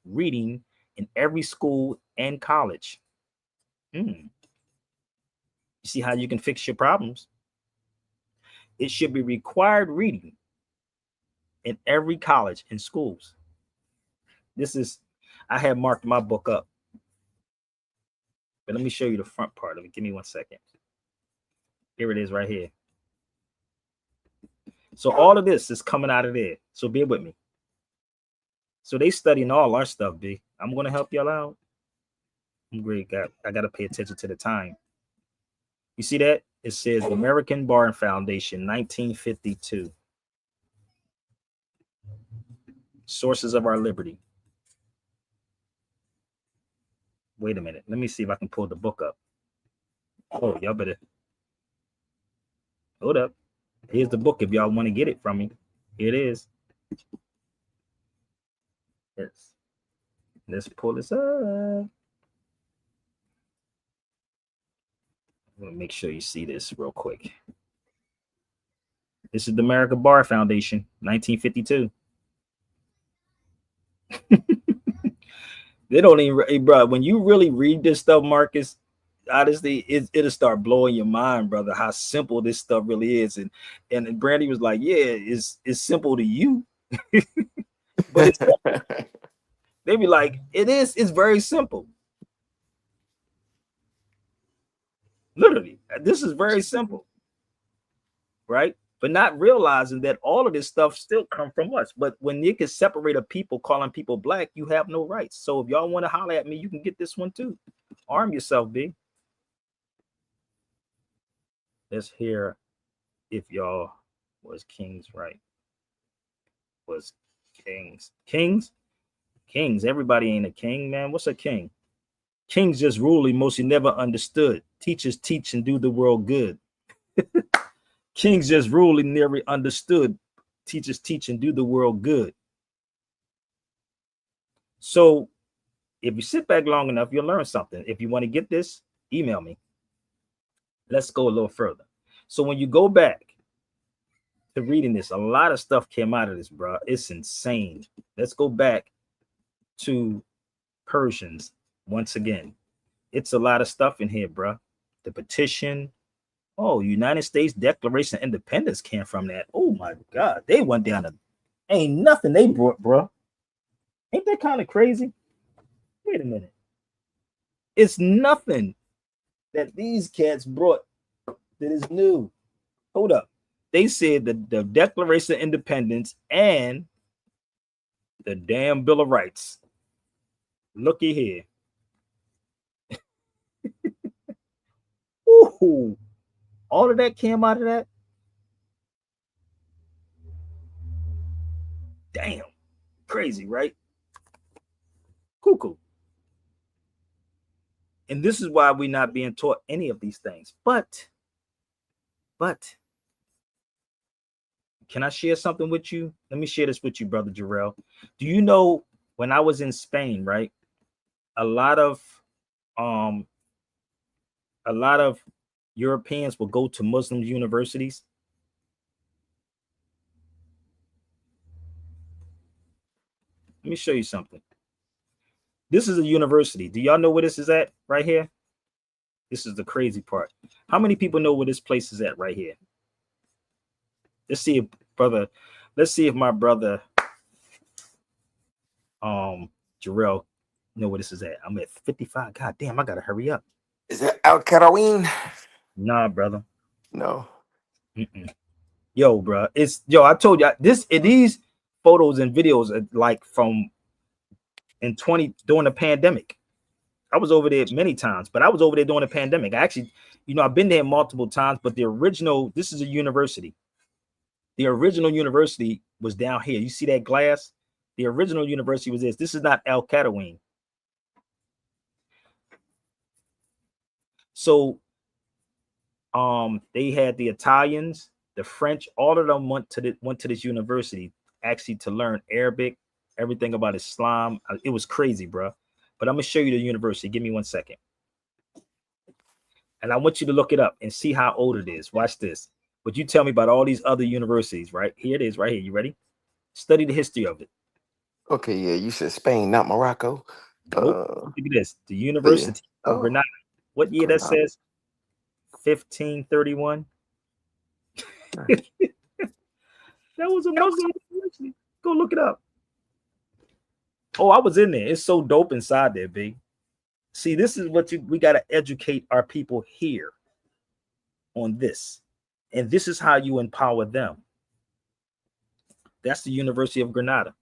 reading in every school and college. You see how you can fix your problems? It should be required reading in every college and schools. This is, I have marked my book up. But let me show you the front part of it. Give me 1 second. Here it is right here. So all of this is coming out of there. So bear with me. So they studying all our stuff, B. I'm going to help y'all out. I'm great. I got to pay attention to the time. You see that? It says American Bar Foundation, 1952. Sources of our liberty. Wait a minute. Let me see if I can pull the book up. Oh, y'all better. Hold up. Here's the book if y'all want to get it from me. Here it is. Yes. Let's pull this up. I'm going to make sure you see this real quick. This is the American Bar Foundation, 1952. They don't even, hey, bro, when you really read this stuff, Marcus, honestly, it'll start blowing your mind, brother, how simple this stuff really is. And Brandy was like, yeah, it's simple to you. But it's they be like, it's very simple. Literally, this is very simple, right? But not realizing that all of this stuff still come from us. But when you can separate a people, calling people black, you have no rights. So if y'all want to holler at me, you can get this one too. Arm yourself, B. Let's hear if y'all was kings, right? Was kings. Kings. Everybody ain't a king, man. What's a king? Kings just rule, mostly never understood. Teachers teach and do the world good. Kings just rule and never understood. Teachers teach and do the world good. So if you sit back long enough, you'll learn something. If you want to get this, email me. Let's go a little further. So when you go back to reading this, a lot of stuff came out of this, bro. It's insane. Let's go back to Persians once again. It's a lot of stuff in here, bro. The petition. Oh, United States Declaration of Independence came from that. Oh my God, they went down to ain't nothing they brought, bro. Ain't that kind of crazy? Wait a minute. It's nothing that these cats brought that is new. Hold up. They said the Declaration of Independence and the damn Bill of Rights. Looky here. Ooh. All of that came out of that. Damn. Crazy, right? Cuckoo. And this is why we're not being taught any of these things. But, can I share something with you? Let me share this with you, Brother Jarrell. Do you know when I was in Spain, right? A lot of Europeans will go to Muslim universities. Let me show you something. This is a university. Do y'all know where this is at right here? This is the crazy part. How many people know where this place is at right here? Let's see if my brother Jarrell know where this is at. I'm at 55. God damn, I gotta hurry up.
Is that Al Karaween?
Nah, brother.
No.
Mm-mm. Yo, bro, I told you these photos and videos are like from during the pandemic. I was over there many times, but I was over there during the pandemic. I actually, I've been there multiple times, but this is a university. The original university was down here. You see that glass? The original university was this. This is not Al Karaween. So they had the Italians, the French, all of them went to this university actually to learn Arabic, everything about Islam. It was crazy, bro. But I'm gonna show you the university. Give me 1 second. And I want you to look it up and see how old it is. Watch this. But you tell me about all these other universities, right? Here it is, right here. You ready? Study the history of it.
Okay, yeah, you said Spain, not Morocco.
Nope. Look at this. The University of Granada. What year
Granada.
that says? 1531. That was a Muslim university. Go look it up. Oh, I was in there. It's so dope inside there, B. See, this is what we got to educate our people here on this. And this is how you empower them. That's the University of Granada.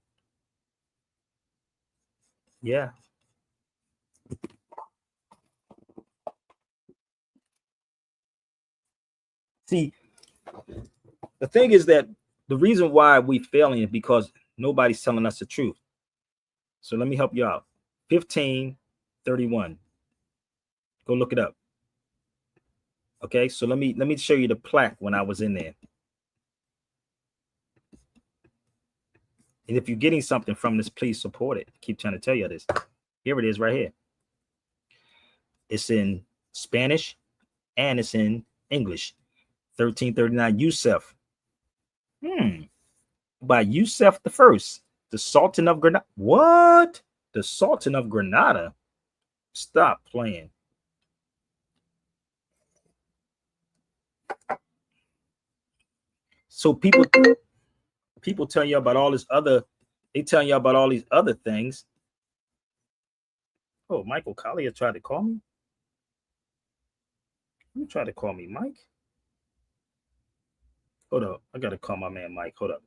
Yeah. See, the thing is that the reason why we failing is because nobody's telling us the truth. So let me help you out. 1531. Go look it up. Okay, so let me show you the plaque when I was in there. And if you're getting something from this, please support it. I keep trying to tell you this. Here it is right here. It's in Spanish and it's in English. 1339 Yusuf. By Yusuf the First, the Sultan of Granada. What? The Sultan of Granada? Stop playing. So people tell you about all this other, they tell you about all these other things. Oh, Michael Collier tried to call me. You tried to call me, Mike? Hold up. I got to call my man, Mike. Hold up.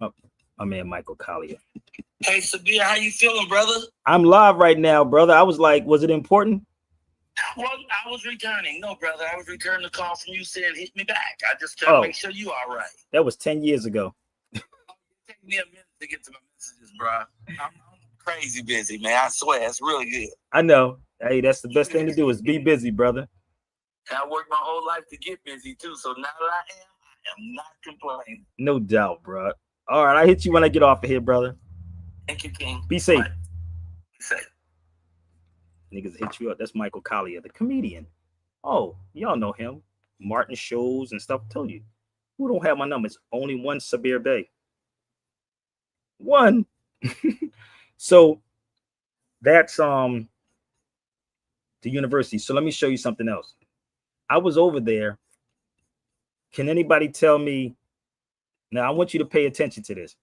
Oh, my man, Michael Collier.
Hey, Sabir, how you feeling, brother?
I'm live right now, brother. I was like, was it important?
Well, I was returning. No, brother. I was returning the call from you saying hit me back. I just trying to make sure you all right.
That was 10 years ago.
It took me a minute to get to my messages, bro. I'm crazy busy, man. I swear. It's really good.
I know. Hey, that's the best thing to do is be busy, brother.
And I worked my whole life to get busy, too. So now that I am not complaining.
No doubt, bro. All right, I hit you when I get off of here, brother.
Thank you, King.
Be safe.
Bye. Be safe.
Niggas hit you up. That's Michael Collier, the comedian. Oh, y'all know him. Martin shows and stuff. I told you. Who don't have my number? It's only one Sabir Bey. One. So that's the university. So let me show you something else. I was over there. Can anybody tell me? Now I want you to pay attention to this.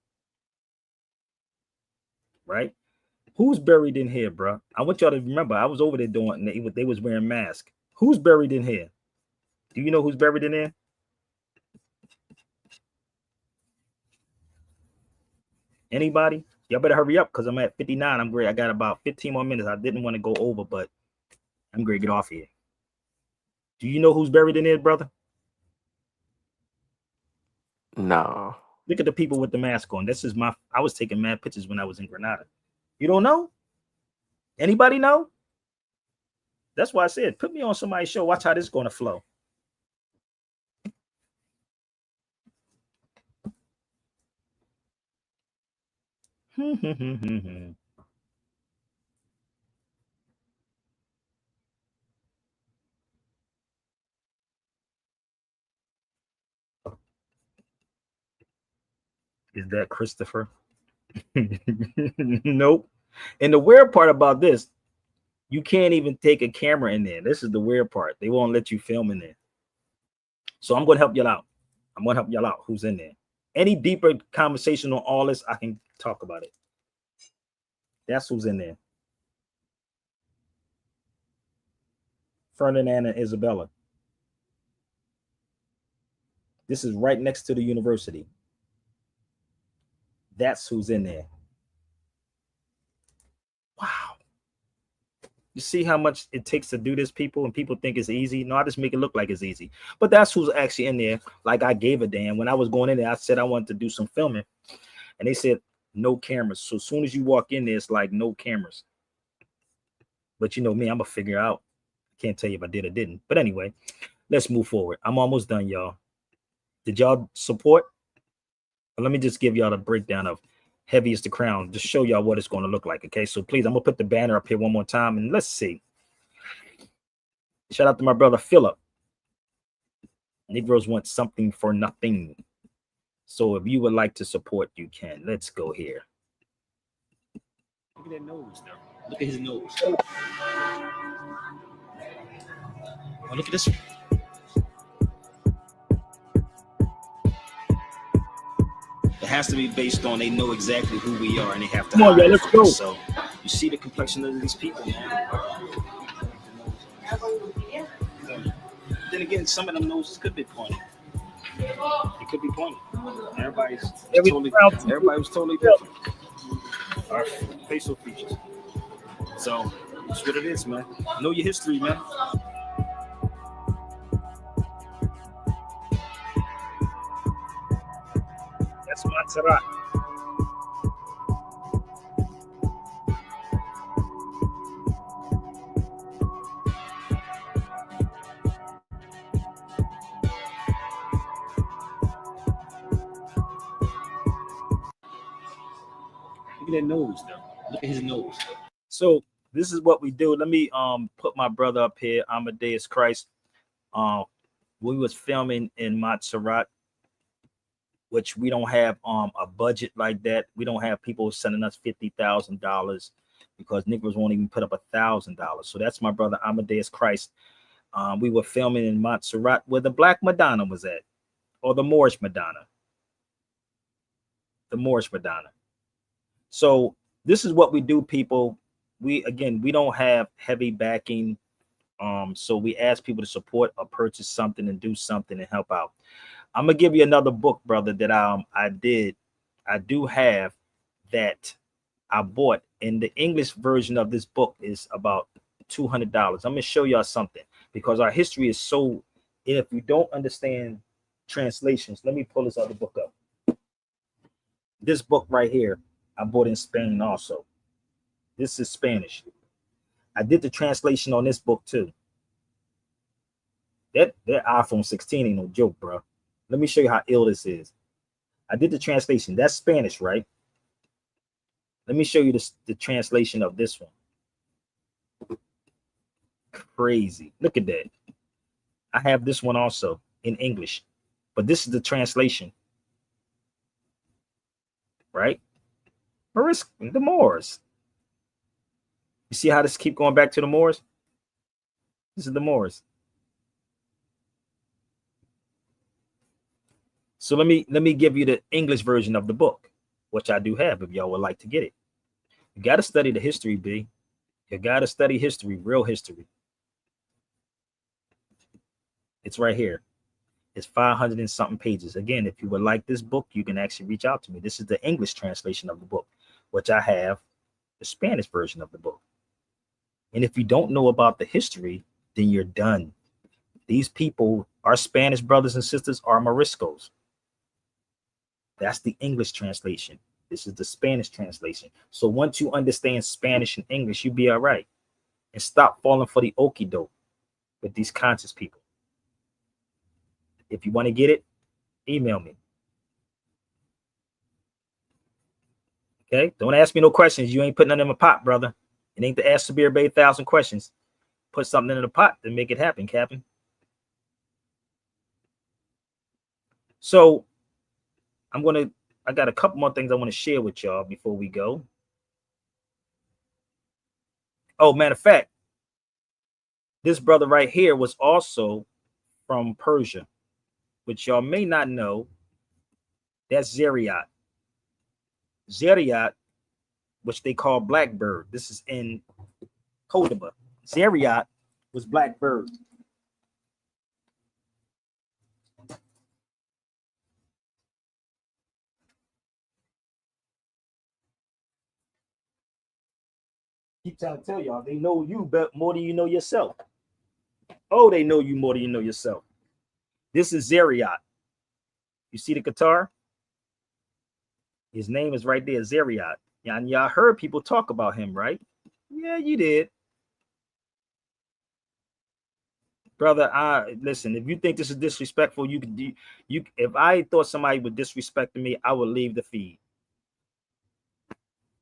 Right? Who's buried in here, bro? I want y'all to remember, I was over there doing, they was wearing masks. Who's buried in here? Do you know who's buried in there? Anybody? Y'all better hurry up because I'm at 59. I'm great. I got about 15 more minutes. I didn't want to go over, but I'm great to get off here. Do you know who's buried in there, brother?
No.
Look at the people with the mask on. This is I was taking mad pictures when I was in Granada. You don't know? Anybody know? That's why I said, put me on somebody's show. Watch how this is going to flow. Is that Christopher? Nope. And the weird part about this, you can't even take a camera in there. This is the weird part. They won't let you film in there. So I'm going to help y'all out. I'm going to help y'all out who's in there. Any deeper conversation on all this, I can talk about it. That's who's in there. Ferdinand and Isabella. This is right next to the university. That's who's in there. Wow. You see how much it takes to do this, people? And people think it's easy. No, I just make it look like it's easy. But that's who's actually in there. Like I gave a damn. When I was going in there, I said I wanted to do some filming. And they said, no cameras. So as soon as you walk in there, it's like no cameras. But you know me, I'm going to figure out. I can't tell you if I did or didn't. But anyway, let's move forward. I'm almost done, y'all. Did y'all support? Well, let me just give y'all the breakdown of Heavy is the Crown. Just show y'all what it's going to look like. Okay, so please, I'm going to put the banner up here one more time. And let's see. Shout out to my brother, Philip. Negroes want something for nothing. So if you would like to support, you can. Let's go here. Look at that nose, though. Look at his nose. Oh, look at this one. It has to be based on they know exactly who we are and they have to
Come on,
hide
y'all,
it
let's
from
go.
us. So you see the complexion of these people, man. Then again, some of them noses could be pointed. It could be pointed. Everybody was totally different. Our facial features. So that's what it is, man. Know your history, man. That's Montserrat. Look at that nose, though. Look at his nose. So this is what we do. Let me put my brother up here, Amadeus Christ. We was filming in Montserrat, which we don't have a budget like that. We don't have people sending us $50,000 because Negroes won't even put up $1,000. So that's my brother Amadeus Christ. We were filming in Montserrat where the Black Madonna was at, or the Moorish Madonna. The Moorish Madonna. So this is what we do, people. We don't have heavy backing. So we ask people to support or purchase something and do something and help out. I'm gonna give you another book, brother, that I do have that I bought, and the English version of this book is about $200. I'm gonna show y'all something because our history is so. If you don't understand translations, let me pull this other book up. This book right here, I bought in Spain also. This is Spanish. I did the translation on this book too. That iPhone 16 ain't no joke, bro. Let me show you how ill this is. I did the translation. That's Spanish, right? Let me show you the translation of this one. Crazy. Look at that. I have this one also in English, but this is the translation, right? The Moors. You see how this keep going back to the Moors? This is the Moors. So let me give you the English version of the book, which I do have if y'all would like to get it. You got to study the history, B. You got to study history, real history. It's right here. It's 500 and something pages. Again, if you would like this book, you can actually reach out to me. This is the English translation of the book, which I have the Spanish version of the book. And if you don't know about the history, then you're done. These people, our Spanish brothers and sisters, are Moriscos. That's the English translation. This is the Spanish translation. So once you understand Spanish and English, you'll be all right. And stop falling for the okie doke with these conscious people. If you want to get it, email me. Okay? Don't ask me no questions. You ain't putting nothing in my pot, brother. It ain't the Ask Sabir Bay 1,000 questions. Put something in the pot to make it happen, Captain. So I got a couple more things I want to share with y'all before we go. Oh, matter of fact, this brother right here was also from Persia, which y'all may not know. That's Zeriat. Zeriat, which they call Blackbird. This is in Cordoba. Zeriat was Blackbird. Keep trying to tell y'all, they know you more than you know yourself. Oh, they know you more than you know yourself. This is Zeriat. You see the guitar? His name is right there, Zeriat. And y'all heard people talk about him, right? Yeah, you did. Brother, listen, if you think this is disrespectful, you if I thought somebody was disrespecting me, I would leave the feed.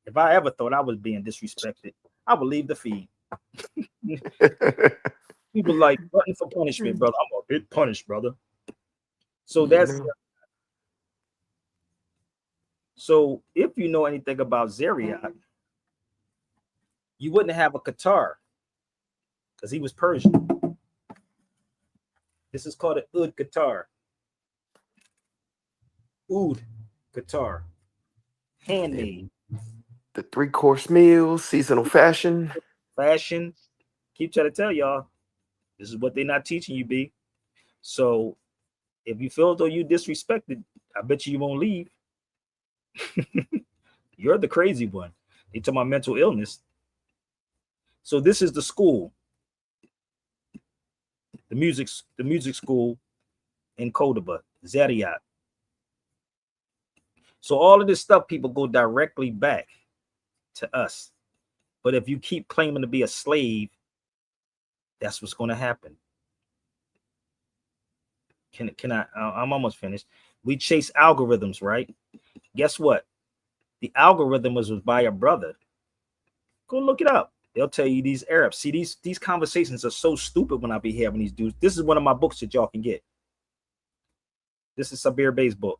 If I ever thought I was being disrespected, I would leave the feed. People like button for punishment, brother. I'm a bit punished, brother. So that's so if you know anything about Zeriat, you wouldn't have a Qatar because he was Persian. This is called an oud guitar. Oud guitar. Handmade.
The 3-course meal, seasonal fashion.
Fashion. Keep trying to tell y'all. This is what they're not teaching you, B. So if you feel though you disrespected, I bet you won't leave. You're the crazy one. They talk about mental illness. So this is the school, the music school in Cordoba, Zariat. So all of this stuff, people, go directly back to us. But if you keep claiming to be a slave, that's what's going to happen. Can I? I'm almost finished. We chase algorithms, right? Guess what? The algorithm was by a brother. Go look it up. They'll tell you these Arabs. See, these conversations are so stupid when I be having these dudes. This is one of my books that y'all can get. This is Sabir Bey's book.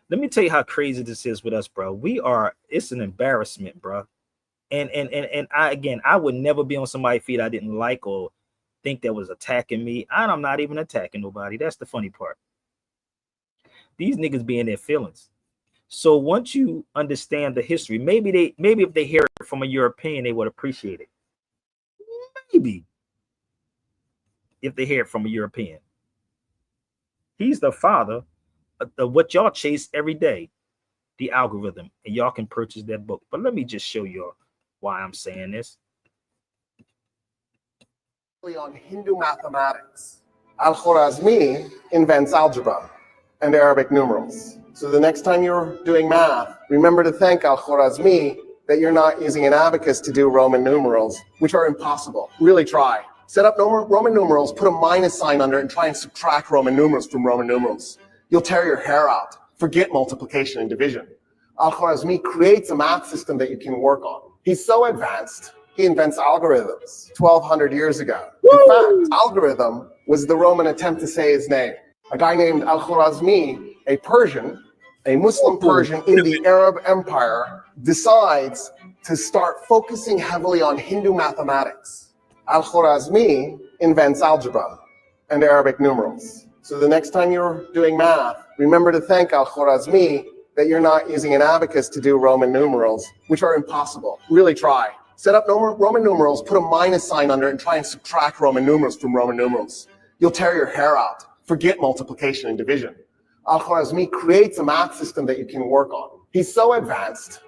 Let me tell you how crazy this is with us, bro. It's an embarrassment, bro. And I would never be on somebody's feet I didn't like or think that was attacking me. I'm not even attacking nobody. That's the funny part. These niggas be in their feelings. So once you understand the history, maybe if they hear it from a European, they would appreciate it. Maybe if they hear it from a European. He's the father of what y'all chase every day, the algorithm, and y'all can purchase that book. But let me just show you why I'm saying this.
On Hindu mathematics, Al-Khwarizmi invents algebra and Arabic numerals. So the next time you're doing math, remember to thank Al-Khwarizmi that you're not using an abacus to do Roman numerals, which are impossible. Really try. Set up Roman numerals, put a minus sign under it, and try and subtract Roman numerals from Roman numerals. You'll tear your hair out. Forget multiplication and division. Al-Khwarizmi creates a math system that you can work on. He's so advanced, he invents algorithms 1,200 years ago. In fact, algorithm was the Roman attempt to say his name. A guy named Al-Khwarizmi, a Persian, a Muslim Persian in the Arab Empire, decides to start focusing heavily on Hindu mathematics. Al-Khwarizmi invents algebra and Arabic numerals. So the next time you're doing math, remember to thank Al-Khwarizmi that you're not using an abacus to do Roman numerals, which are impossible. Really try. Set up Roman numerals, put a minus sign under it, and try and subtract Roman numerals from Roman numerals. You'll tear your hair out. Forget multiplication and division. Al-Khwarizmi creates a math system that you can work on. He's so advanced.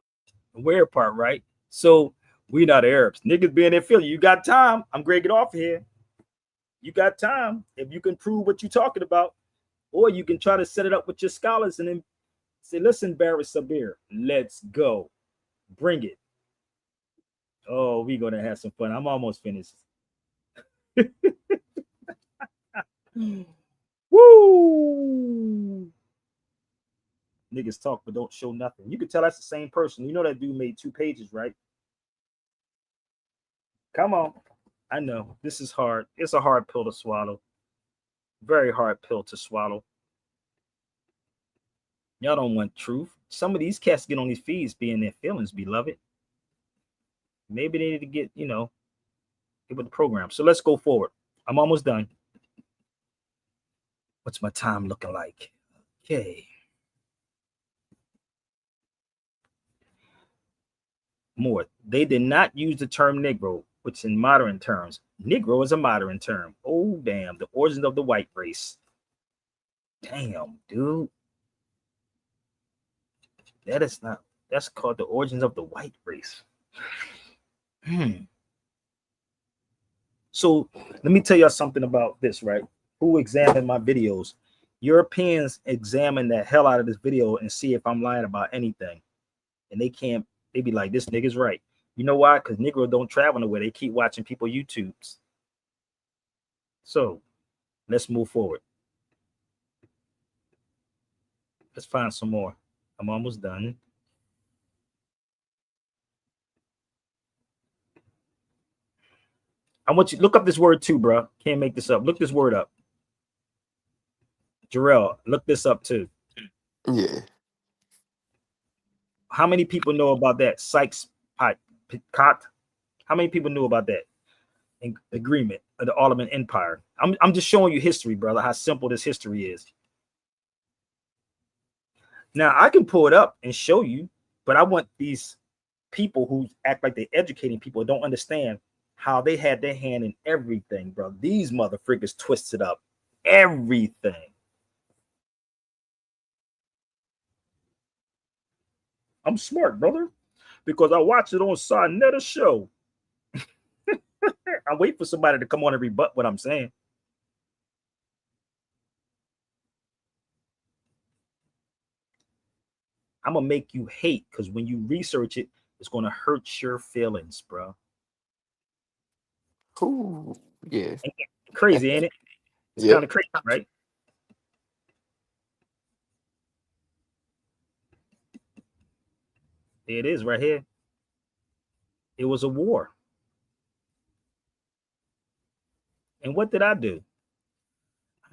The weird part, right? So we not Arabs. Niggas be in their feeling. You got time. I'm great. Get off here. You got time. If you can prove what you're talking about, or you can try to set it up with your scholars and then say, listen, Barrett Sabir, let's go. Bring it. Oh, we're going to have some fun. I'm almost finished. Woo! Niggas talk but don't show nothing. You can tell that's the same person. You know that dude made 2 pages, right? Come on. I know. This is hard. It's a hard pill to swallow. Very hard pill to swallow. Y'all don't want truth. Some of these cats get on these feeds being their feelings, beloved. Maybe they need to get, get with the program. So let's go forward. I'm almost done. What's my time looking like? Okay. More. They did not use the term Negro, which in modern terms, Negro is a modern term. Oh, damn. The origins of the white race. Damn, dude. That's called the origins of the white race. So let me tell y'all something about this, right? Who examined my videos? Europeans examine the hell out of this video and see if I'm lying about anything. And they be like, this nigga's right. You know why? Because Negro don't travel nowhere. They keep watching people YouTubes. So let's move forward. Let's find some more. I'm almost done. I want you to look up this word too, bro. Can't make this up. Look this word up. Jarrell, look this up too.
Yeah.
How many people know about that? Sykes pot? How many people knew about that? agreement of the Ottoman Empire. I'm just showing you history, brother, how simple this history is. Now, I can pull it up and show you, but I want these people who act like they're educating people don't understand how they had their hand in everything, bro. These motherfuckers twisted up everything. I'm smart, brother, because I watch it on Sonetta show. I wait for somebody to come on and rebut what I'm saying. I'm gonna make you hate, because when you research it, it's gonna hurt your feelings, bro.
Ooh, yeah.
Crazy, ain't it? It's
Yep.
kind of crazy, right? There it is right here. It was a war. And what did I do?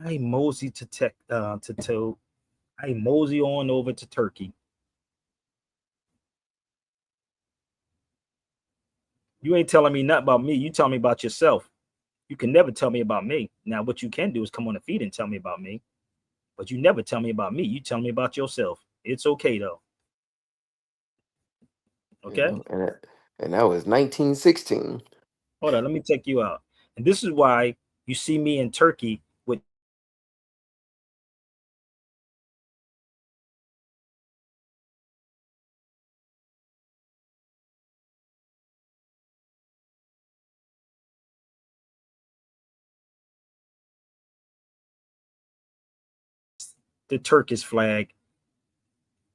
I mosey I mosey on over to Turkey. You ain't telling me nothing about me. You tell me about yourself. You can never tell me about me. Now, what you can do is come on the feed and tell me about me. But you never tell me about me. You tell me about yourself. It's okay, though. Okay?
You know, and that was 1916.
Hold on. Let me take you out. And this is why you see me in Turkey with the Turkish flag.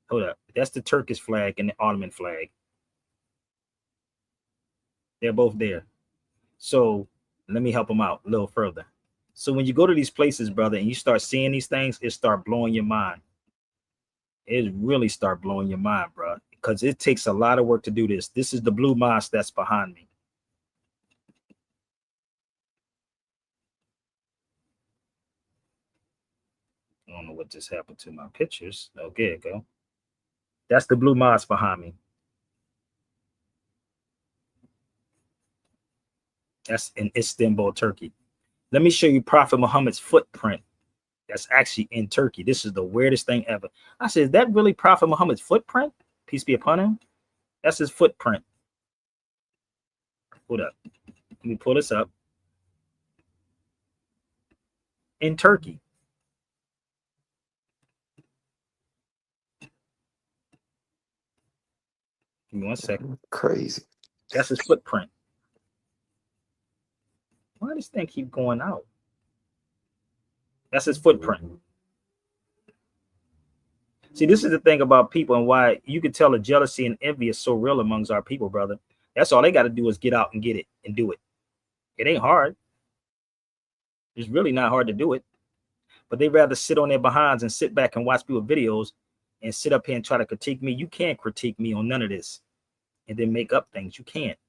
Hold up. That's the Turkish flag and the Ottoman flag. They're both there. So let me help them out a little further. So when you go to these places, brother, and you start seeing these things, it start blowing your mind. It really start blowing your mind, bro, because it takes a lot of work to do this. This is the blue mosque that's behind me. I don't know what just happened to my pictures. Okay, there you go. That's the blue mosque behind me. That's in Istanbul, Turkey. Let me show you Prophet Muhammad's footprint. That's actually in Turkey. This is the weirdest thing ever. I said, is that really Prophet Muhammad's footprint? Peace be upon him. That's his footprint. Hold up. Let me pull this up. In Turkey. Give me 1 second.
Crazy.
That's his footprint. Why does this thing keep going out? That's his footprint. See, this is the thing about people and why you can tell the jealousy and envy is so real amongst our people, brother. That's all they got to do is get out and get it and do it. It ain't hard. It's really not hard to do it. But they rather sit on their behinds and sit back and watch people videos and sit up here and try to critique me. You can't critique me on none of this and then make up things. You can't.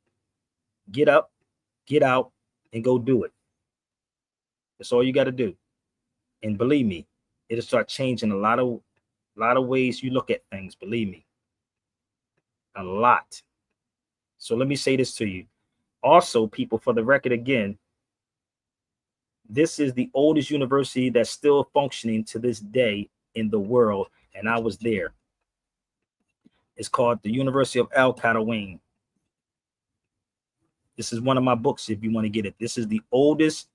Get up, get out, and go do it. That's all you got to do. And believe me, it'll start changing a lot of ways you look at things. Believe me, a lot. So let me say this to you. Also, people, for the record again, this is the oldest university that's still functioning to this day in the world, and I was there. It's called the University of Al Qadawin. This is one of my books if you want to get it. This is the oldest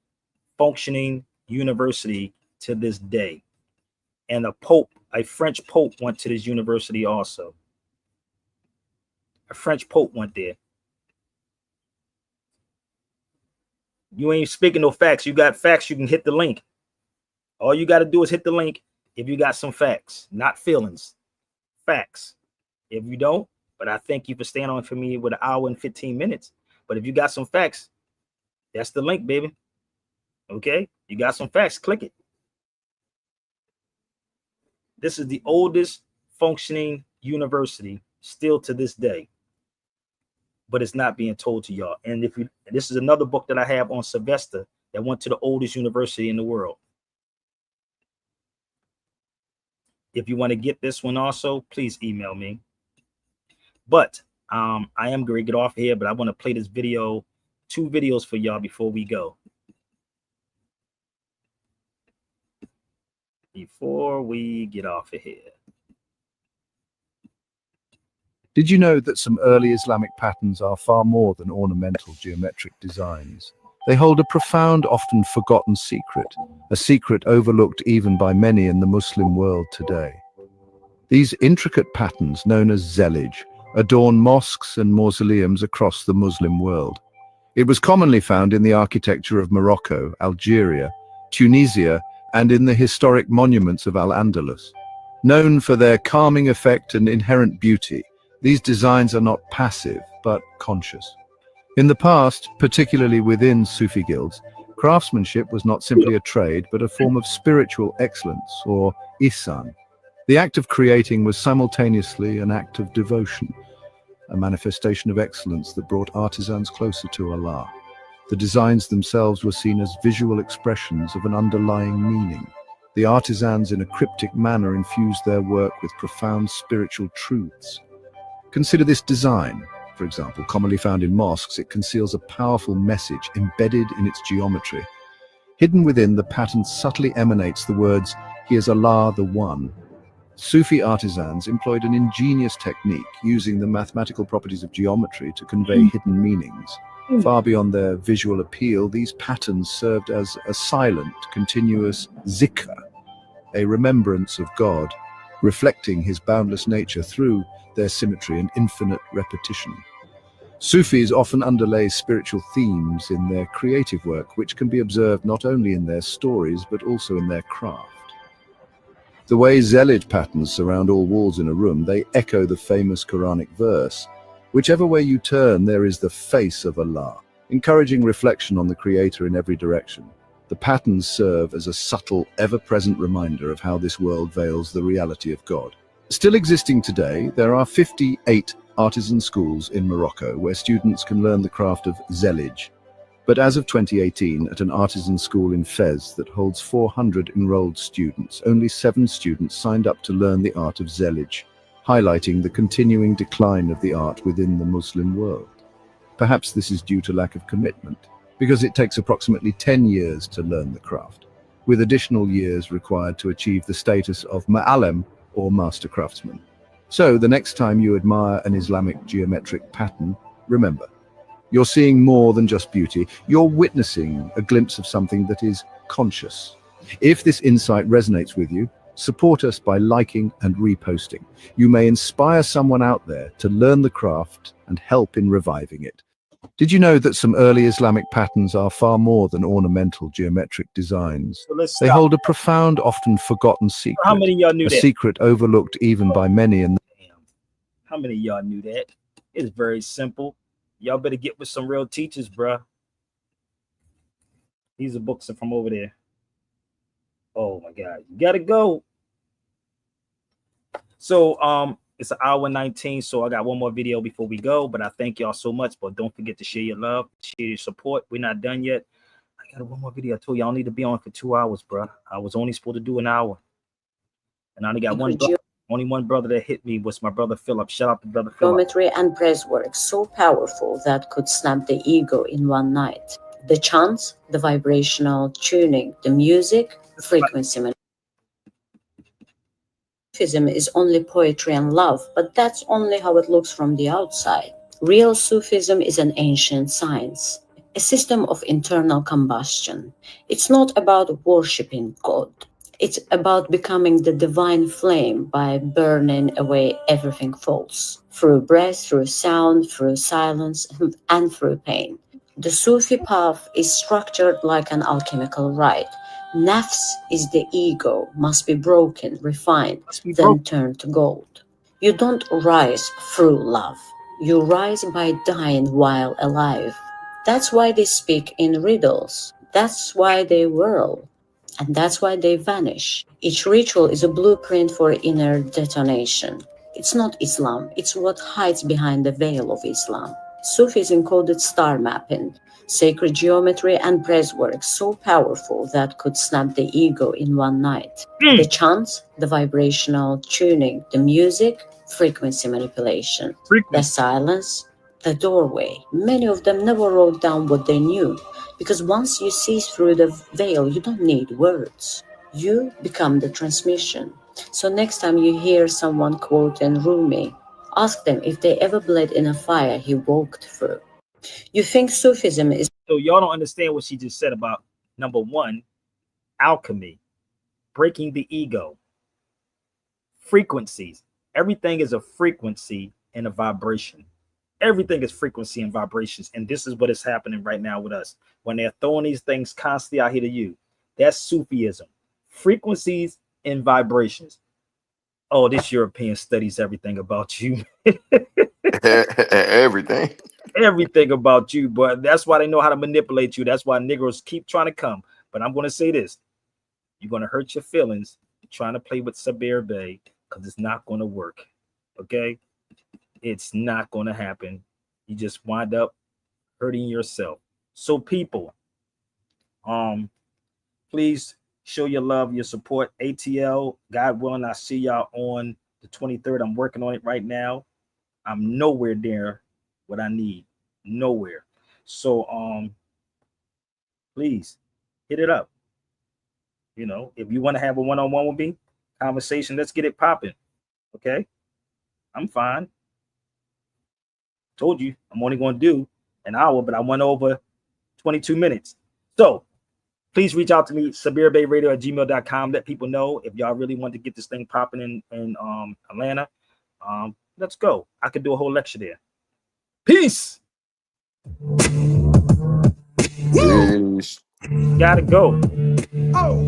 functioning university to this day. And a French Pope went to this university also. A French Pope went there. You ain't speaking no facts. You got facts, you can hit the link. All you got to do is hit the link if you got some facts, not feelings. Facts. If you don't, but I thank you for staying on for me with 1 hour and 15 minutes. But if you got some facts, that's the link, baby. Okay? You got some facts, click it. This is the oldest functioning university still to this day, but it's not being told to y'all. And this is another book that I have on Sylvester that went to the oldest university in the world. If you want to get this one also, please email me. But I am going to get off here, but I want to play this video 2 videos for y'all before we go. Before we get off of here.
Did you know that some early Islamic patterns are far more than ornamental geometric designs? They hold a profound, often forgotten secret, a secret overlooked even by many in the Muslim world today. These intricate patterns, known as zellige, adorn mosques and mausoleums across the Muslim world. It was commonly found in the architecture of Morocco, Algeria, Tunisia, and in the historic monuments of Al-Andalus. Known for their calming effect and inherent beauty, these designs are not passive, but conscious. In the past, particularly within Sufi guilds, craftsmanship was not simply a trade, but a form of spiritual excellence, or ihsan. The act of creating was simultaneously an act of devotion, a manifestation of excellence that brought artisans closer to Allah. The designs themselves were seen as visual expressions of an underlying meaning. The artisans in a cryptic manner infused their work with profound spiritual truths. Consider this design. For example, commonly found in mosques, it conceals a powerful message embedded in its geometry. Hidden within, the pattern subtly emanates the words, "He is Allah the One." Sufi artisans employed an ingenious technique using the mathematical properties of geometry to convey hidden meanings. Far beyond their visual appeal, these patterns served as a silent, continuous zikr, a remembrance of God, reflecting his boundless nature through their symmetry and infinite repetition. Sufis often underlay spiritual themes in their creative work, which can be observed not only in their stories, but also in their craft. The way zellige patterns surround all walls in a room, they echo the famous Quranic verse, "Whichever way you turn, there is the face of Allah," encouraging reflection on the Creator in every direction. The patterns serve as a subtle, ever-present reminder of how this world veils the reality of God. Still existing today, there are 58 artisan schools in Morocco where students can learn the craft of zellige. But as of 2018, at an artisan school in Fez that holds 400 enrolled students, only 7 students signed up to learn the art of zellige, highlighting the continuing decline of the art within the Muslim world. Perhaps this is due to lack of commitment, because it takes approximately 10 years to learn the craft, with additional years required to achieve the status of ma'alem or master craftsman. So the next time you admire an Islamic geometric pattern, remember, you're seeing more than just beauty. You're witnessing a glimpse of something that is conscious. If this insight resonates with you, support us by liking and reposting. You may inspire someone out there to learn the craft and help in reviving it. Did you know that some early Islamic patterns are far more than ornamental geometric designs?
So let's
They
stop.
hold a profound, often forgotten secret.
How many of y'all knew
A
that?
secret overlooked even by many in
Damn. How many of y'all knew that? It's very simple. Y'all better get with some real teachers, bruh. These are books from over there. Oh my God, you gotta go. So it's an hour 19, so I got one more video before we go, but I thank y'all so much. But don't forget to share your love, share your support. We're not done yet. I got one more video. I told y'all need to be on for 2 hours, bruh. I was only supposed to do an hour, and I only got only one brother that hit me was my brother Philip. Shout out to brother Philip.
Geometry and breastwork so powerful that could snap the ego in one night. The chants, the vibrational tuning, the music, frequency. Sufism is only poetry and love, but that's only how it looks from the outside. Real Sufism is an ancient science, a system of internal combustion. It's not about worshipping God. It's about becoming the divine flame by burning away everything false, through breath, through sound, through silence, and through pain. The Sufi path is structured like an alchemical rite. Nafs is the ego, must be broken, refined, then turned to gold. You don't rise through love. You rise by dying while alive. That's why they speak in riddles. That's why they whirl. And that's why they vanish. Each ritual is a blueprint for inner detonation. It's not Islam, it's what hides behind the veil of Islam. Sufis encoded star mapping, sacred geometry and breastwork so powerful that could snap the ego in one night. The chants, the vibrational tuning, the music, frequency manipulation, the silence, the doorway. Many of them never wrote down what they knew, because once you see through the veil, you don't need words. You become the transmission. So next time you hear someone quoting Rumi, ask them if they ever bled in a fire he walked through. You think Sufism is...
So y'all don't understand what she just said about, number one, alchemy, breaking the ego, frequencies. Everything is a frequency and a vibration. Everything is frequency and vibrations. And this is what is happening right now with us. When they're throwing these things constantly out here to you, that's Sufism. Frequencies and vibrations. Oh, this European studies everything about you.
Everything.
Everything about you, but that's why they know how to manipulate you. That's why Negroes keep trying to come. But I'm going to say this. You're going to hurt your feelings trying to play with Sabir Bey, because it's not going to work. Okay? It's not going to happen. You just wind up hurting yourself. So people, please show your love, your support. ATL, God willing, I see y'all on the 23rd. I'm working on it right now. I'm nowhere near what I need. Nowhere. So please hit it up. You know, if you want to have a one-on-one with me, conversation, let's get it popping. Okay? I'm fine. Told you I'm only going to do an hour, but I went over 22 minutes. So please reach out to me, SabirBayRadio@gmail.com. Let people know if y'all really want to get this thing popping in Atlanta. Let's go. I could do a whole lecture there. Peace.
Peace.
Gotta go.
Oh.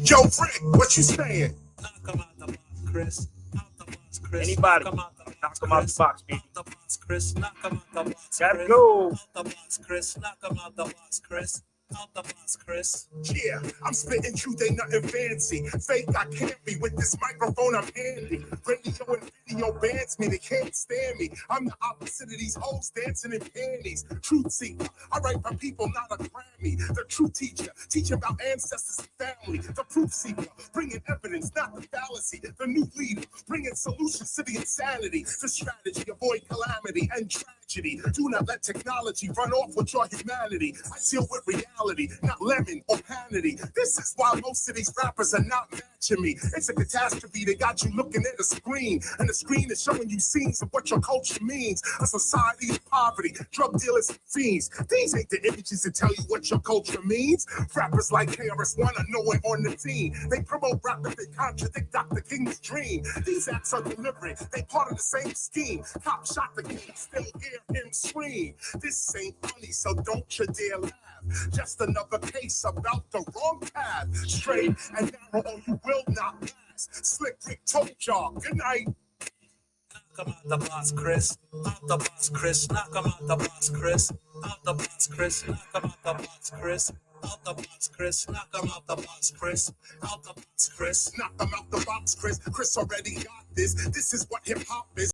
Yo, Rick, what you saying?
Knock him out the box, Chris. Out the box, Chris.
Anybody?
Knock him out the box,
Knock him out the box, baby.
Out the box, Chris. Knock him out the box,
Gotta
Chris.
go.
Out the box, Chris. Knock him out the box, Chris. Out the box, Chris.
Yeah, I'm spitting truth, ain't nothing fancy. Fake, I can't be with this microphone, I'm handy. Radio and video bans me, they can't stand me. I'm the opposite of these hoes dancing in panties. Truth seeker, I write for people, not a Grammy. The truth teacher, teaching about ancestors and family. The proof seeker, bringing evidence, not the fallacy. The new leader, bringing solutions to the insanity. The strategy, avoid calamity and tragedy. Do not let technology run off with your humanity. I deal with reality, not lemon or Hannity. This is why most of these rappers are not matching me. It's a catastrophe. They got you looking at a screen, and the screen is showing you scenes of what your culture means. A society of poverty, drug dealers, and fiends. These ain't the images that tell you what your culture means. Rappers like KRS-One are nowhere on the team. They promote rap that they contradict Dr. King's dream. These acts are deliberate. They part of the same scheme. Cop shot the king, still hear him scream. This ain't funny, so don't you dare laugh. Just another case about the wrong path. Straight and narrow or you will not last. Slick Rick told y'all, good night.
Knock him out the box, Chris. Out the box, Chris. Knock him out the box, Chris. Out the box, Chris. Knock him out the box, Chris. Out the box, Chris. Knock him out the box, Chris. Out the box, Chris.
Knock them out the box, Chris. Chris already got this. This is what hip hop is.